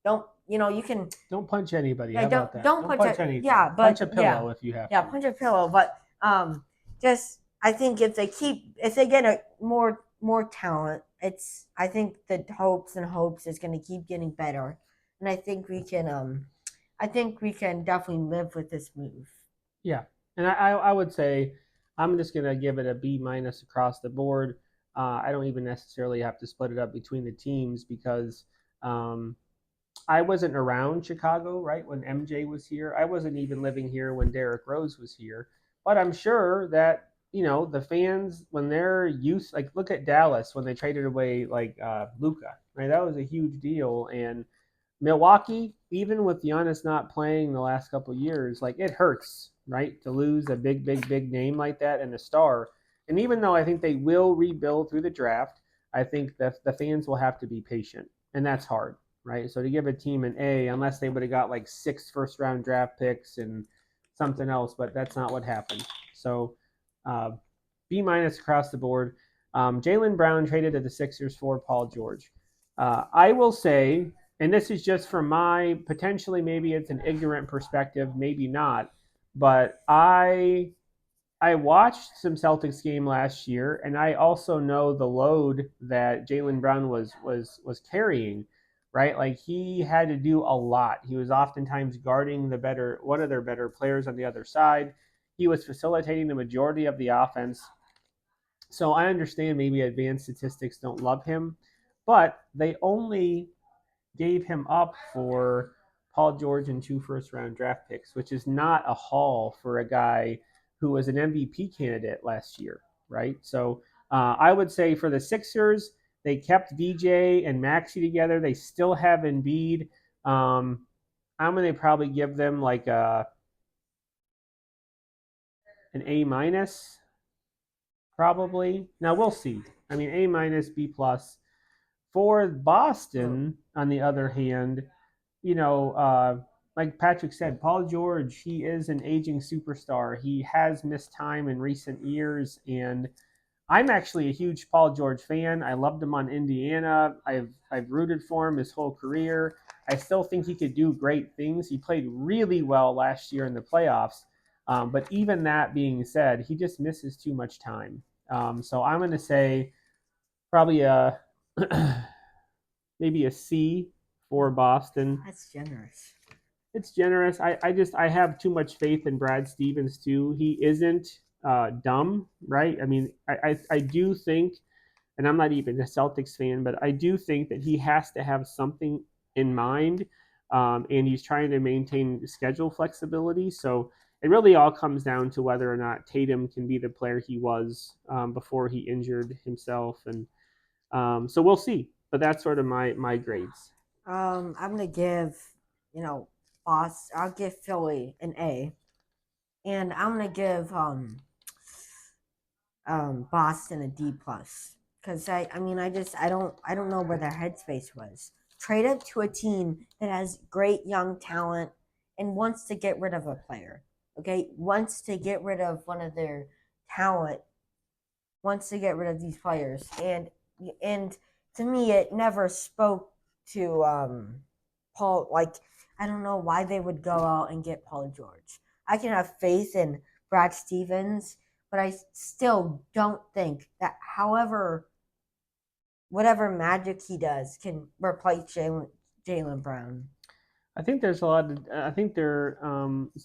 Don't you can don't punch anybody. yeah, How don't about that? don't punch anything. yeah, punch a but pillow if you have yeah, to. punch a pillow. But just I think if they get a more talent, I think the hopes is going to keep getting better, and I think we can definitely live with this move. Yeah, and I would say I'm just gonna give it a B minus across the board. I don't even necessarily have to split it up between the teams because um, I wasn't around Chicago, right, when MJ was here. I wasn't even living here when Derrick Rose was here. But I'm sure that, the fans, when they're used, like, look at Dallas when they traded away, like, Luca, right? That was a huge deal. And Milwaukee, even with Giannis not playing the last couple of years, like, it hurts, right, to lose a big, big, big name like that and a star. And even though I think they will rebuild through the draft, I think that the fans will have to be patient. And that's hard, right? So to give a team an A, unless they would have got like 6 first round draft picks and something else, but that's not what happened. So uh, B minus across the board. Jaylen Brown traded to the Sixers for Paul George. I will say, and this is just from my potentially maybe it's an ignorant perspective, maybe not, but I watched some Celtics game last year, and I also know the load that Jaylen Brown was carrying. Right, like he had to do a lot. He was oftentimes guarding one of their better players on the other side. He was facilitating the majority of the offense. So I understand maybe advanced statistics don't love him, but they only gave him up for Paul George and 2 first round draft picks, which is not a haul for a guy who was an MVP candidate last year, right? So I would say for the Sixers, they kept VJ and Maxi together. They still have Embiid. I'm going to probably give them like an A minus, probably. Now we'll see. I mean, A minus, B plus. For Oh, Boston, on the other hand, you know, like Patrick said, Paul George, he is an aging superstar. He has missed time in recent years, and I'm actually a huge Paul George fan. I loved him on Indiana. I've rooted for him his whole career. I still think he could do great things. He played really well last year in the playoffs. But even that being said, he just misses too much time. So I'm going to say probably a maybe a C for Boston. that's generous. It's generous. I have too much faith in Brad Stevens too. He isn't dumb, right? I mean, I do think, and I'm not even a Celtics fan, but I do think that he has to have something in mind, and he's trying to maintain schedule flexibility. So it really all comes down to whether or not Tatum can be the player he was before he injured himself, and so we'll see. But that's sort of my grades. I'm gonna give, you know, boss. I'll give Philly an A, and I'm gonna give Boston a D plus because I mean I don't know where their headspace was. Trade up to a team that has great young talent and wants to get rid of a player. Okay, wants to get rid of one of their talent, wants to get rid of these players, and to me it never spoke to Paul. Like, I don't know why they would go out and get Paul George. I can have faith in Brad Stevens, but I still don't think that however whatever magic he does can replace Jalen Brown. I think there's a lot of. I think they're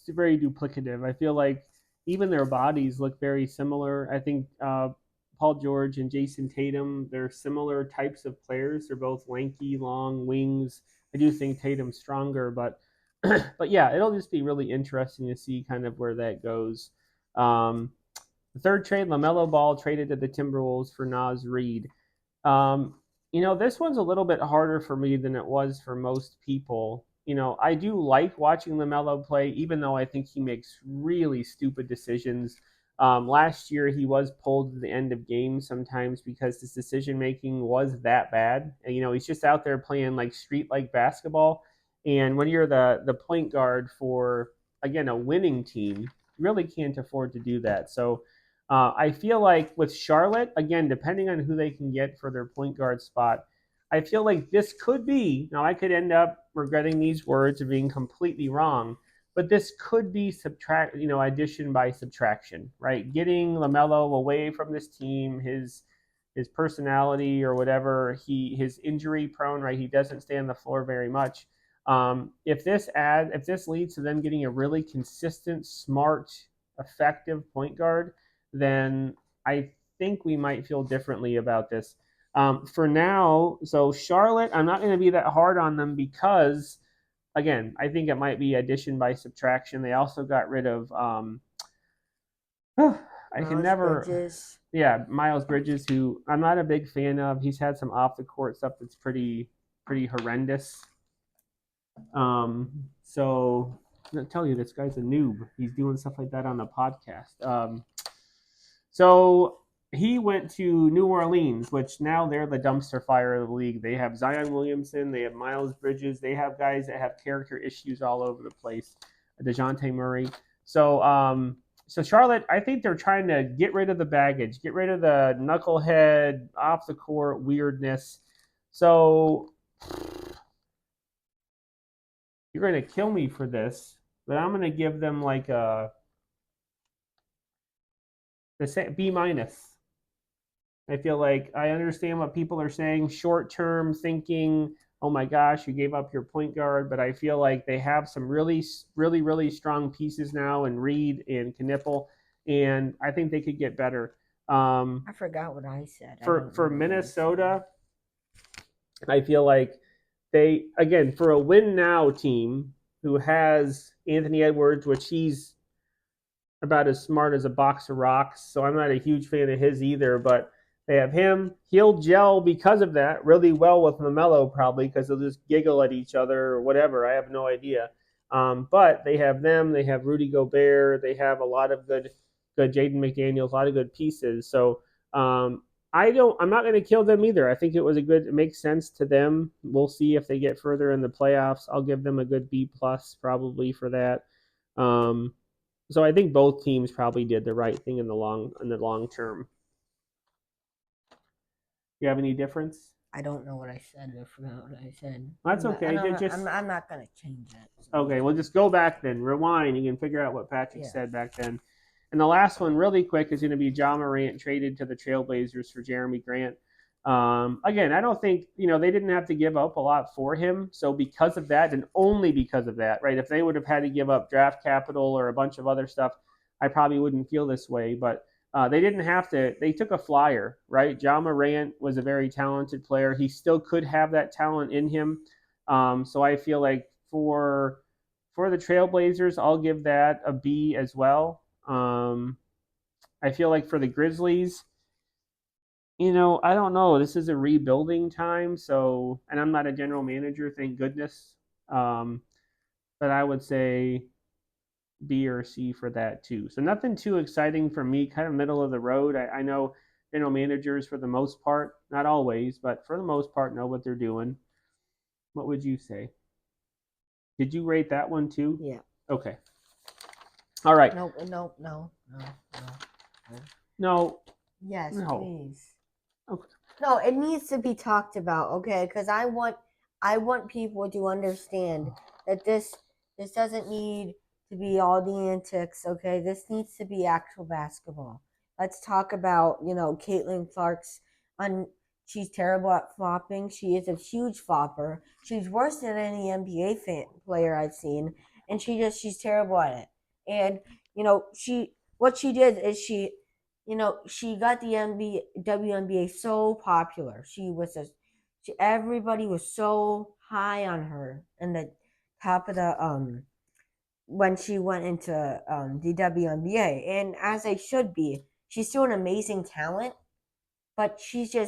very duplicative. I feel like even their bodies look very similar. I think Paul George and Jason Tatum, they're similar types of players. They're both lanky, long wings. I do think Tatum's stronger, but but yeah, it'll just be really interesting to see kind of where that goes. Um, the third trade, Lamelo Ball traded to the Timberwolves for Naz Reid. Um, this one's a little bit harder for me than it was for most people. I do like watching LaMelo play, even though I think he makes really stupid decisions. Last year, he was pulled to the end of games sometimes because his decision making was that bad. And, he's just out there playing like street like basketball. And when you're the point guard for, again, a winning team, you really can't afford to do that. So, I feel like with Charlotte, again, depending on who they can get for their point guard spot, I feel like this could be. Now, I could end up regretting these words or being completely wrong, but this could be addition by subtraction, right? Getting Lamelo away from this team, his personality or whatever, his injury prone, right? He doesn't stay on the floor very much. If this leads to them getting a really consistent, smart, effective point guard, then I think we might feel differently about this. For now, so Charlotte, I'm not going to be that hard on them because, again, I think it might be addition by subtraction. They also got rid of, I can Miles never, Bridges. yeah, Miles Bridges, who I'm not a big fan of. He's had some off the court stuff that's pretty horrendous. So I'm gonna tell you, this guy's a noob. He's doing stuff like that on a podcast. So he went to New Orleans, which now they're the dumpster fire of the league. They have Zion Williamson, they have Miles Bridges, they have guys that have character issues all over the place. DeJounte Murray. So Charlotte, I think they're trying to get rid of the baggage, get rid of the knucklehead, off the court weirdness. So you're going to kill me for this, but I'm going to give them like a B minus. I feel like I understand what people are saying, short term thinking. Oh my gosh, you gave up your point guard, but I feel like they have some really strong pieces now, and Reed and Knipple, and I think they could get better. Um, I forgot what I said. I for don't for know what I said. Minnesota, I feel like they, again, for a win now team who has Anthony Edwards, which he's about as smart as a box of rocks. So I'm not a huge fan of his either, but they have him. He'll gel because of that really well with LaMelo, probably because they'll just giggle at each other or whatever. I have no idea. But they have them. They have Rudy Gobert. They have a lot of good Jaden McDaniels, a lot of good pieces. So I'm not going to kill them either. I think it makes sense to them. We'll see if they get further in the playoffs. I'll give them a good B plus probably for that. Um, so I think both teams probably did the right thing in the long term. You have any difference? I don't know what I said. I forgot what I said. That's okay. I'm not gonna change it. So. Okay, well, just go back then, rewind. You can figure out what Patrick Yeah. said back then. And the last one, really quick, is going to be John Morant traded to the Trailblazers for Jeremy Grant. Again, I don't think they didn't have to give up a lot for him. So because of that, and only because of that, right? If they would have had to give up draft capital or a bunch of other stuff, I probably wouldn't feel this way. But they didn't have to. They took a flyer, right? John Morant was a very talented player. He still could have that talent in him. So I feel like for the Trailblazers, I'll give that a B as well. I feel like for the Grizzlies, I don't know. This is a rebuilding time, so and I'm not a general manager, thank goodness. Um, but I would say B or C for that too. So nothing too exciting for me, kind of middle of the road. I know general managers for the most part, not always, but for the most part, know what they're doing. What would you say? Did you rate that one too? Yeah. Okay. All right. No, no, no, no, no. No. Yes, No. please. Okay. No, it needs to be talked about, okay? Because I want people to understand that this doesn't need to be all the antics, okay? This needs to be actual basketball. Let's talk about Caitlin Clark's on. She's terrible at flopping. She is a huge flopper. She's worse than any NBA player I've seen, and she's terrible at it. And she what she did is she got the WNBA so popular. Everybody was so high on her in the top of the when she went into the WNBA, and as they should be. She's still an amazing talent, but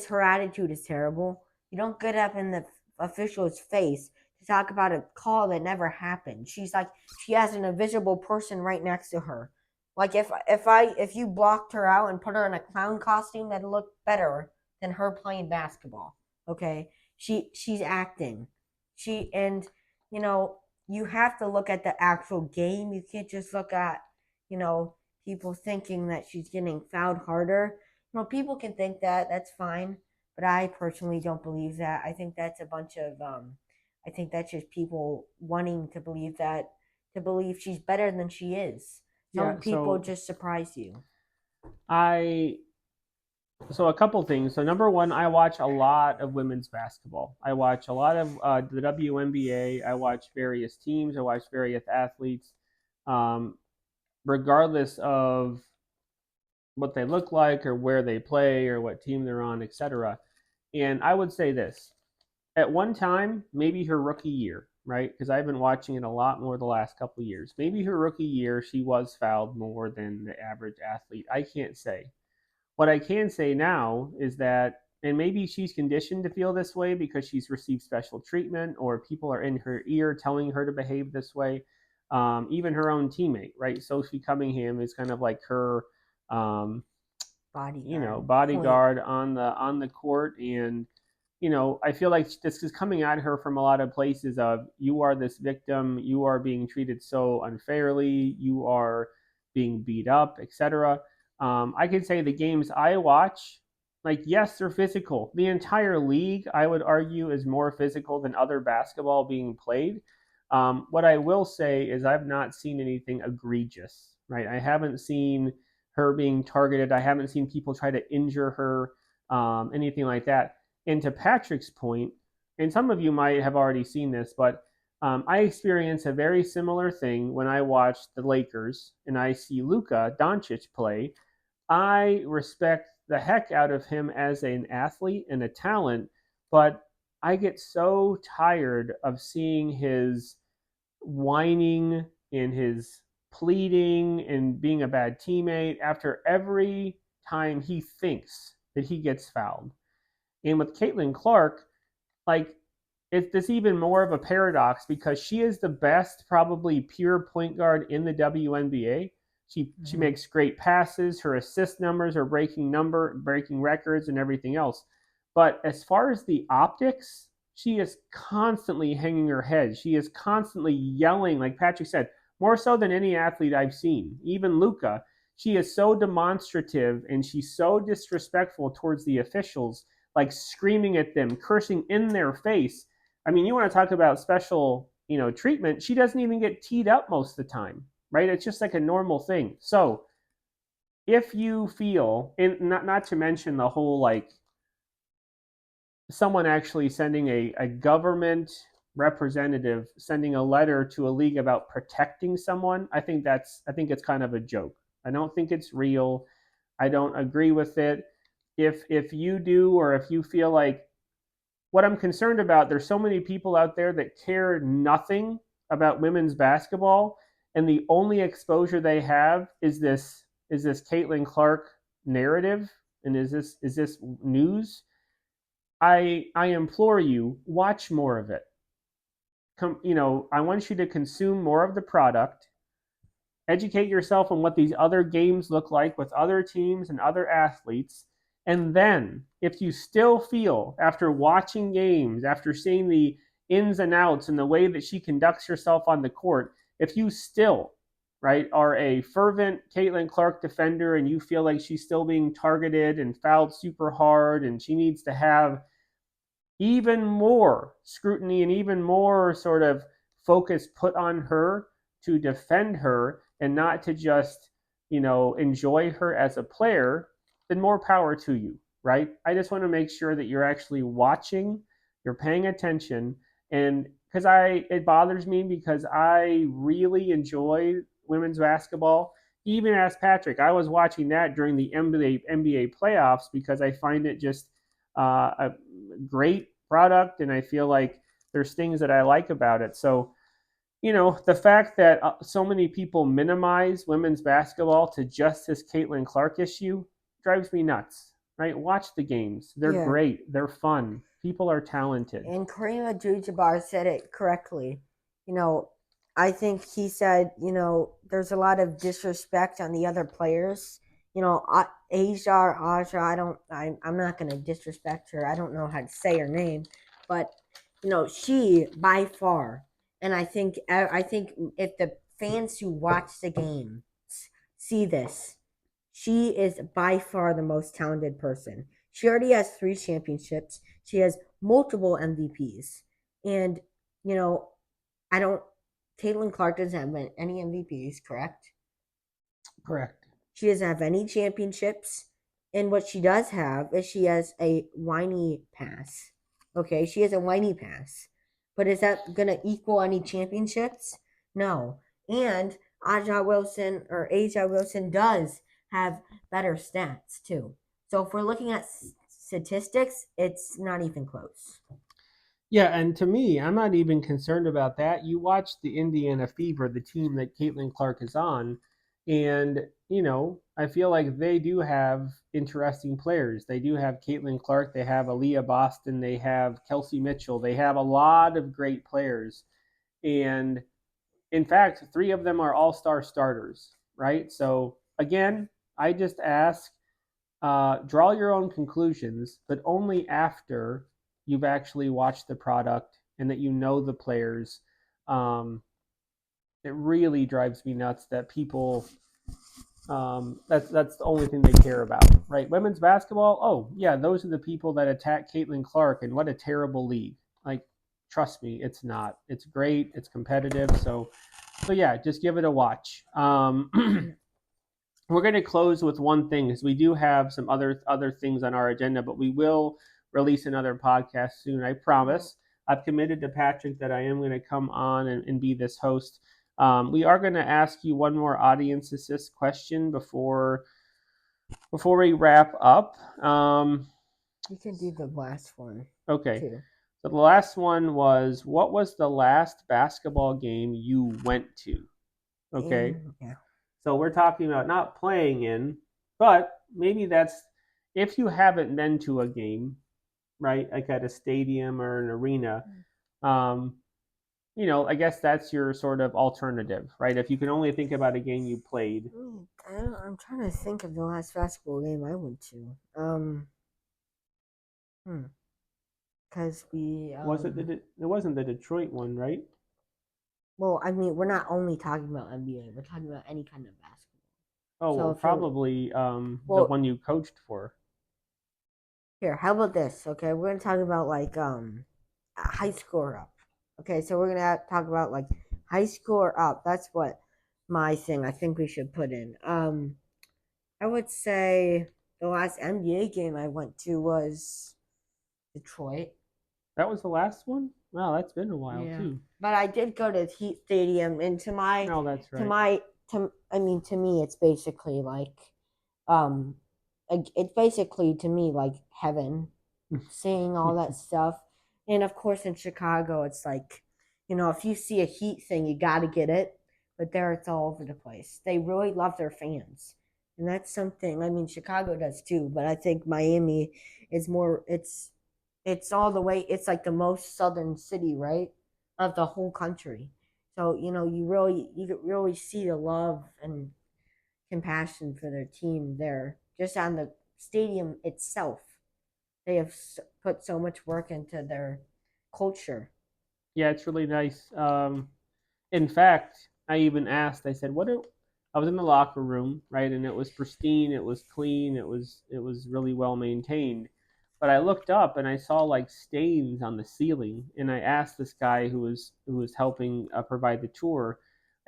her attitude is terrible. You don't get up in the official's face to talk about a call that never happened. She's like she has an invisible person right next to her. Like if you blocked her out and put her in a clown costume, that'd look better than her playing basketball. Okay, she's acting. She and you know you have to look at the actual game. You can't just look at you know people thinking that she's getting fouled harder. People can think that. That's fine, but I personally don't believe that. I think that's a bunch of. I think that's just people wanting to believe she's better than she is. Some Yeah. people just surprise you. I so a couple things. So number one, I watch a lot of women's basketball. I watch a lot of the WNBA. I watch various teams. I watch various athletes, um, regardless of what they look like or where they play or what team they're on, etc. And I would say this: at one time, maybe her rookie year, right? Because I've been watching it a lot more the last couple of years. Maybe her rookie year, she was fouled more than the average athlete. I can't say. What I can say now is that, and maybe she's conditioned to feel this way because she's received special treatment or people are in her ear telling her to behave this way. Even her own teammate, right? Sophie Cunningham is kind of like her, um, Point. bodyguard on the court, and I feel like this is coming at her from a lot of places of you are this victim, you are being treated so unfairly, you are being beat up, etc. I can say the games I watch, like yes, they're physical. The entire league, I would argue, is more physical than other basketball being played. What I will say is I've not seen anything egregious, right? I haven't seen her being targeted. I haven't seen people try to injure her, anything like that. And to Patrick's point, and some of you might have already seen this, but I experienced a very similar thing when I watched the Lakers and I see Luka Doncic play. I respect the heck out of him as an athlete and a talent, but I get so tired of seeing his whining and his pleading and being a bad teammate after every time he thinks that he gets fouled. And with Caitlin Clark, like it's this even more of a paradox because she is the best, probably pure point guard in the WNBA, She Mhm. makes great passes. Her assist numbers are breaking records and everything else. But as far as the optics, she is constantly hanging her head. She is constantly yelling, like Patrick said, more so than any athlete I've seen. Even Luca, she is so demonstrative and she's so disrespectful towards the officials, like screaming at them, cursing in their face. I mean, you want to talk about special, treatment. She doesn't even get teed up most of the time, right? It's just like a normal thing. So if you feel, and not to mention the whole like someone actually sending a government representative sending a letter to a league about protecting someone, I think it's kind of a joke. I don't think it's real. I don't agree with it. If you do, or if you feel like, what I'm concerned about, there's so many people out there that care nothing about women's basketball, and the only exposure they have is this Caitlin Clark narrative, and is this news. I implore you, watch more of it. I want you to consume more of the product, educate yourself on what these other games look like with other teams and other athletes. And then, if you still feel, after watching games, after seeing the ins and outs and the way that she conducts herself on the court, if you still, right, are a fervent Caitlin Clark defender and you feel like she's still being targeted and fouled super hard and she needs to have even more scrutiny and even more sort of focus put on her to defend her and not to just, enjoy her as a player, then more power to you, right? I just want to make sure that you're actually watching, you're paying attention, and because it bothers me because I really enjoy women's basketball. Even as Patrick, I was watching that during the NBA playoffs because I find it just a great product, and I feel like there's things that I like about it. So, the fact that so many people minimize women's basketball to just this Caitlin Clark issue drives me nuts, right? Watch the games. They're Yeah. great. They're fun. People are talented. And Kareem Abdul-Jabbar said it correctly. You know, I think he said, there's a lot of disrespect on the other players. Asia, I'm not going to disrespect her. I don't know how to say her name, but she by far, and I think if the fans who watch the game see this, she is by far the most talented person. She already has 3 championships. She has multiple MVPs. And, you know, I don't, Caitlin Clark doesn't have any MVPs, correct? Correct. She doesn't have any championships. And what she does have is she has a whiny pass. Okay, she has a whiny pass. But is that going to equal any championships? No. And Aja Wilson does have better stats too. So if we're looking at statistics, it's not even close. Yeah, and to me, I'm not even concerned about that. You watch the Indiana Fever, the team that Caitlin Clark is on, and I feel like they do have interesting players. They do have Caitlin Clark, they have Aaliyah Boston, they have Kelsey Mitchell, they have a lot of great players. And in fact, 3 of them are all-star starters, right? So again, I just ask, draw your own conclusions, but only after you've actually watched the product and that you know the players. Um, it really drives me nuts that people. That's the only thing they care about, right? Women's basketball. Oh yeah, those are the people that attack Caitlin Clark, and what a terrible league. Like, trust me, it's not. It's great. It's competitive. So yeah, just give it a watch. We're going to close with one thing, because we do have some other things on our agenda, but we will release another podcast soon. I promise. I've committed to Patrick that I am going to come on and be this host. We are going to ask you one more audience assist question before we wrap up. You can do the last one Okay. too. So the last one was, what was the last basketball game you went to? Okay. Yeah. So we're talking about not playing in, but maybe that's if you haven't been to a game, right? Like at a stadium or an arena. Um, I guess that's your sort of alternative, right? If you can only think about a game you played. I'm trying to think of the last basketball game I went to. Hmm. Because we It wasn't the Detroit one, right? well, I mean, we're not only talking about NBA. We're talking about any kind of basketball. Oh, So well, if it probably the well, one you coached for. here, how about this? Okay, we're gonna talk about like high score up. Okay, so we're gonna talk about like high score up. That's what my thing. I think we should put in. I would say the last NBA game I went to was Detroit. That was the last one? Wow, that's been a while Yeah, too. but I did go to Heat Stadium, and No, that's to right. my to I mean to me, it's basically like um, it's basically to me like heaven, seeing all that stuff. And of course, in Chicago, it's like, if you see a Heat thing, you got to get it. But there, it's all over the place. They really love their fans, and that's something. I mean, Chicago does too, but I think Miami is more. It's all the way. It's like the most southern city, right, of the whole country. So you really see the love and compassion for their team there, just on the stadium itself. They have put so much work into their culture. Yeah, it's really nice. In fact, I even asked. I said, I was in the locker room, right, and it was pristine, it was clean, it was really well maintained. But I looked up and I saw like stains on the ceiling, and I asked this guy who was helping provide the tour.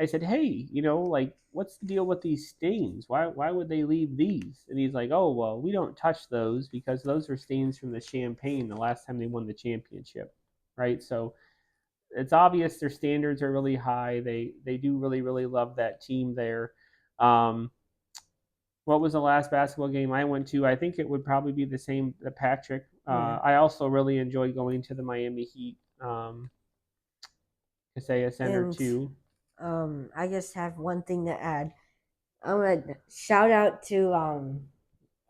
I said, "Hey, like what's the deal with these stains? Why would they leave these?" And he's like, "Oh, well, we don't touch those because those are stains from the champagne the last time they won the championship, right?" So it's obvious their standards are really high. They do really really love that team there. Um, what was the last basketball game I went to? I think it would probably be the same. The Patrick. Yeah, I also really enjoyed going to the Miami Heat Kaseya Center and too. I just have one thing to add. I'm gonna shout out to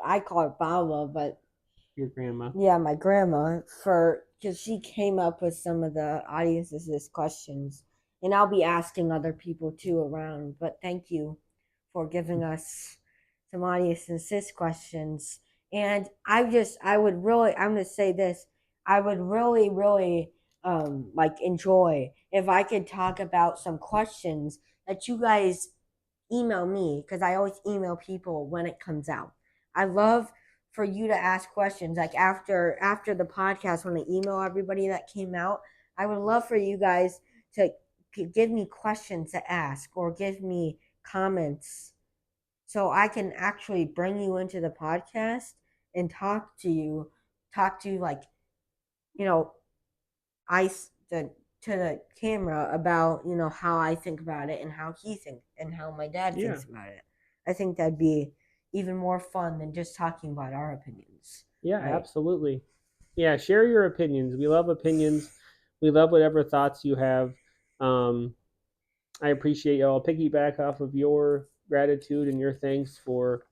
I call her Baba, but Your grandma. yeah, my grandma for because she came up with some of the audience's questions, and I'll be asking other people too around. But thank you for giving us some audience assist questions. And I'm going to say this, I would really, really like enjoy if I could talk about some questions that you guys email me because I always email people when it comes out. I love for you to ask questions like after the podcast when I email everybody that came out. I would love for you guys to give me questions to ask or give me comments so I can actually bring you into the podcast and talk to you like you know I the to the camera about how I think about it and how he thinks and how my dad Yeah, thinks about it. I think that'd be even more fun than just talking about our opinions, yeah, right? absolutely. Yeah, share your opinions. We love opinions. We love whatever thoughts you have. Um, I appreciate y'all. Piggyback off of your gratitude and your thanks for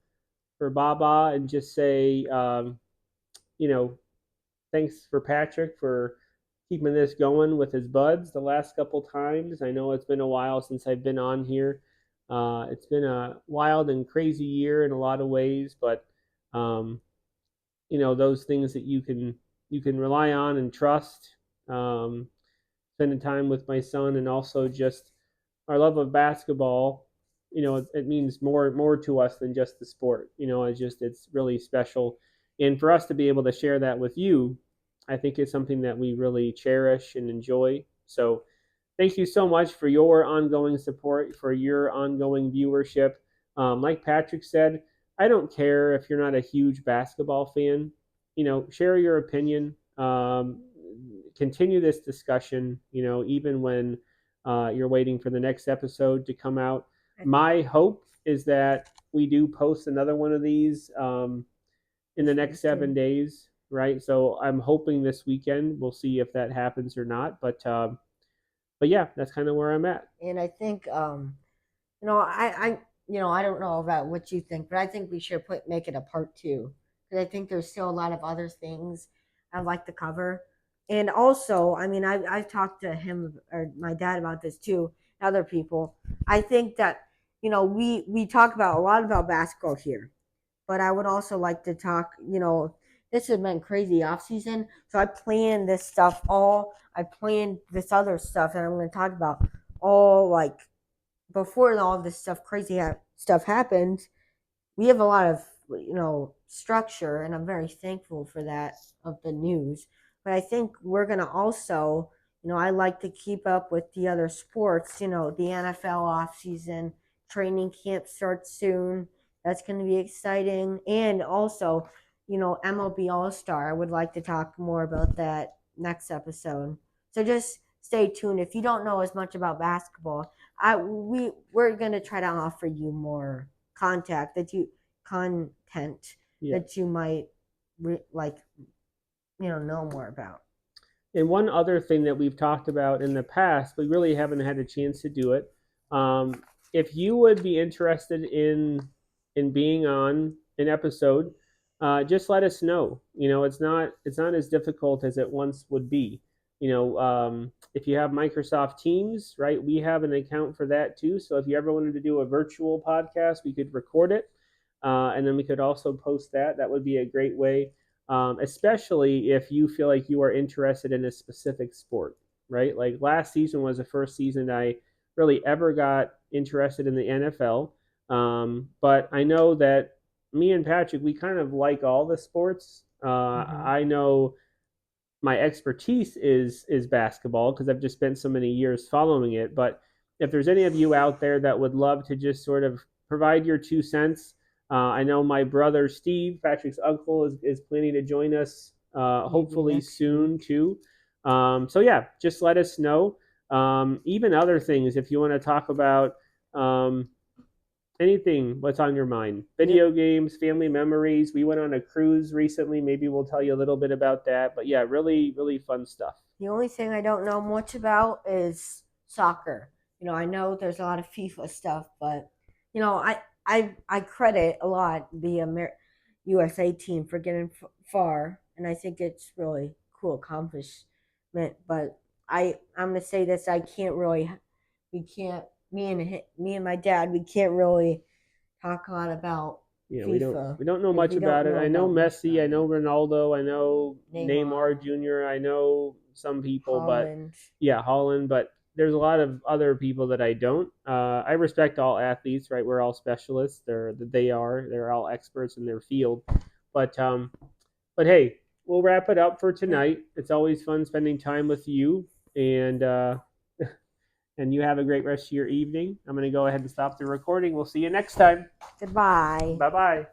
Baba, and just say, you know, thanks for Patrick for keeping this going with his buds the last couple times. I know it's been a while since I've been on here. It's been a wild and crazy year in a lot of ways, but um, those things that you can rely on and trust. Um, Spending time with my son, and also just our love of basketball. It means more to us than just the sport. It's really special, and for us to be able to share that with you, I think is something that we really cherish and enjoy. So thank you so much for your ongoing support, for your ongoing viewership. Like Patrick said, I don't care if you're not a huge basketball fan. Share your opinion. Continue this discussion. Even when you're waiting for the next episode to come out. My hope is that we do post another one of these in the This next seven weekend. days, right? So I'm hoping this weekend. We'll see if that happens or not. But yeah, that's kind of where I'm at. And I think I don't know about what you think, but I think we should make it a part two because I think there's still a lot of other things I'd like to cover. And also, I mean, I've talked to him or my dad about this too, and other people. I think that, we talk about a lot about basketball here, but I would also like to talk, this has been crazy off season. So I planned this other stuff that I'm going to talk about all like before all of this stuff stuff happened. We have a lot of structure, and I'm very thankful for that of the news. But I think we're going to also, I like to keep up with the other sports. The NFL off season, training camp starts soon. That's going to be exciting. And also, MLB All Star. I would like to talk more about that next episode. So just stay tuned. If you don't know as much about basketball, we're going to try to offer you more contact that you content Yeah. that you might like know more about. And one other thing that we've talked about in the past, we really haven't had a chance to do it. Um, if you would be interested in being on an episode, just let us know. It's not as difficult as it once would be. If you have Microsoft Teams, right? We have an account for that too. So if you ever wanted to do a virtual podcast, we could record it, and then we could also post that. That would be a great way, especially if you feel like you are interested in a specific sport, right? Like last season was the first season I really ever got interested in the NFL. But I know that me and Patrick, we kind of like all the sports. Mm-hmm. I know my expertise is basketball because I've just spent so many years following it. But if there's any of you out there that would love to just sort of provide your 2 cents, I know my brother Steve, Patrick's uncle, is planning to join us Maybe hopefully next soon week. too. So yeah, just let us know. Even other things if you want to talk about um, anything, what's on your mind? The Video games, family memories. We went on a cruise recently. Maybe we'll tell you a little bit about that. But yeah, really, really fun stuff. the only thing I don't know much about is soccer. I know there's a lot of FIFA stuff, but I credit a lot the USA team for getting far, and I think it's really cool accomplishment. But I'm gonna say this: we can't, me and my dad, we can't really talk a lot about Yeah, we don't FIFA we don't know because much we don't about it. know I know about much Messi, about I it. know Ronaldo, I know Neymar Neymar, Jr., I know some people, but Holland. yeah, Holland, but there's a lot of other people that I don't. I respect all athletes, right? We're all specialists. They're all experts in their field. But but hey, we'll wrap it up for Yeah. tonight. It's always fun spending time with you, and and you have a great rest of your evening. I'm going to go ahead and stop the recording. We'll see you next time. Goodbye. Bye bye.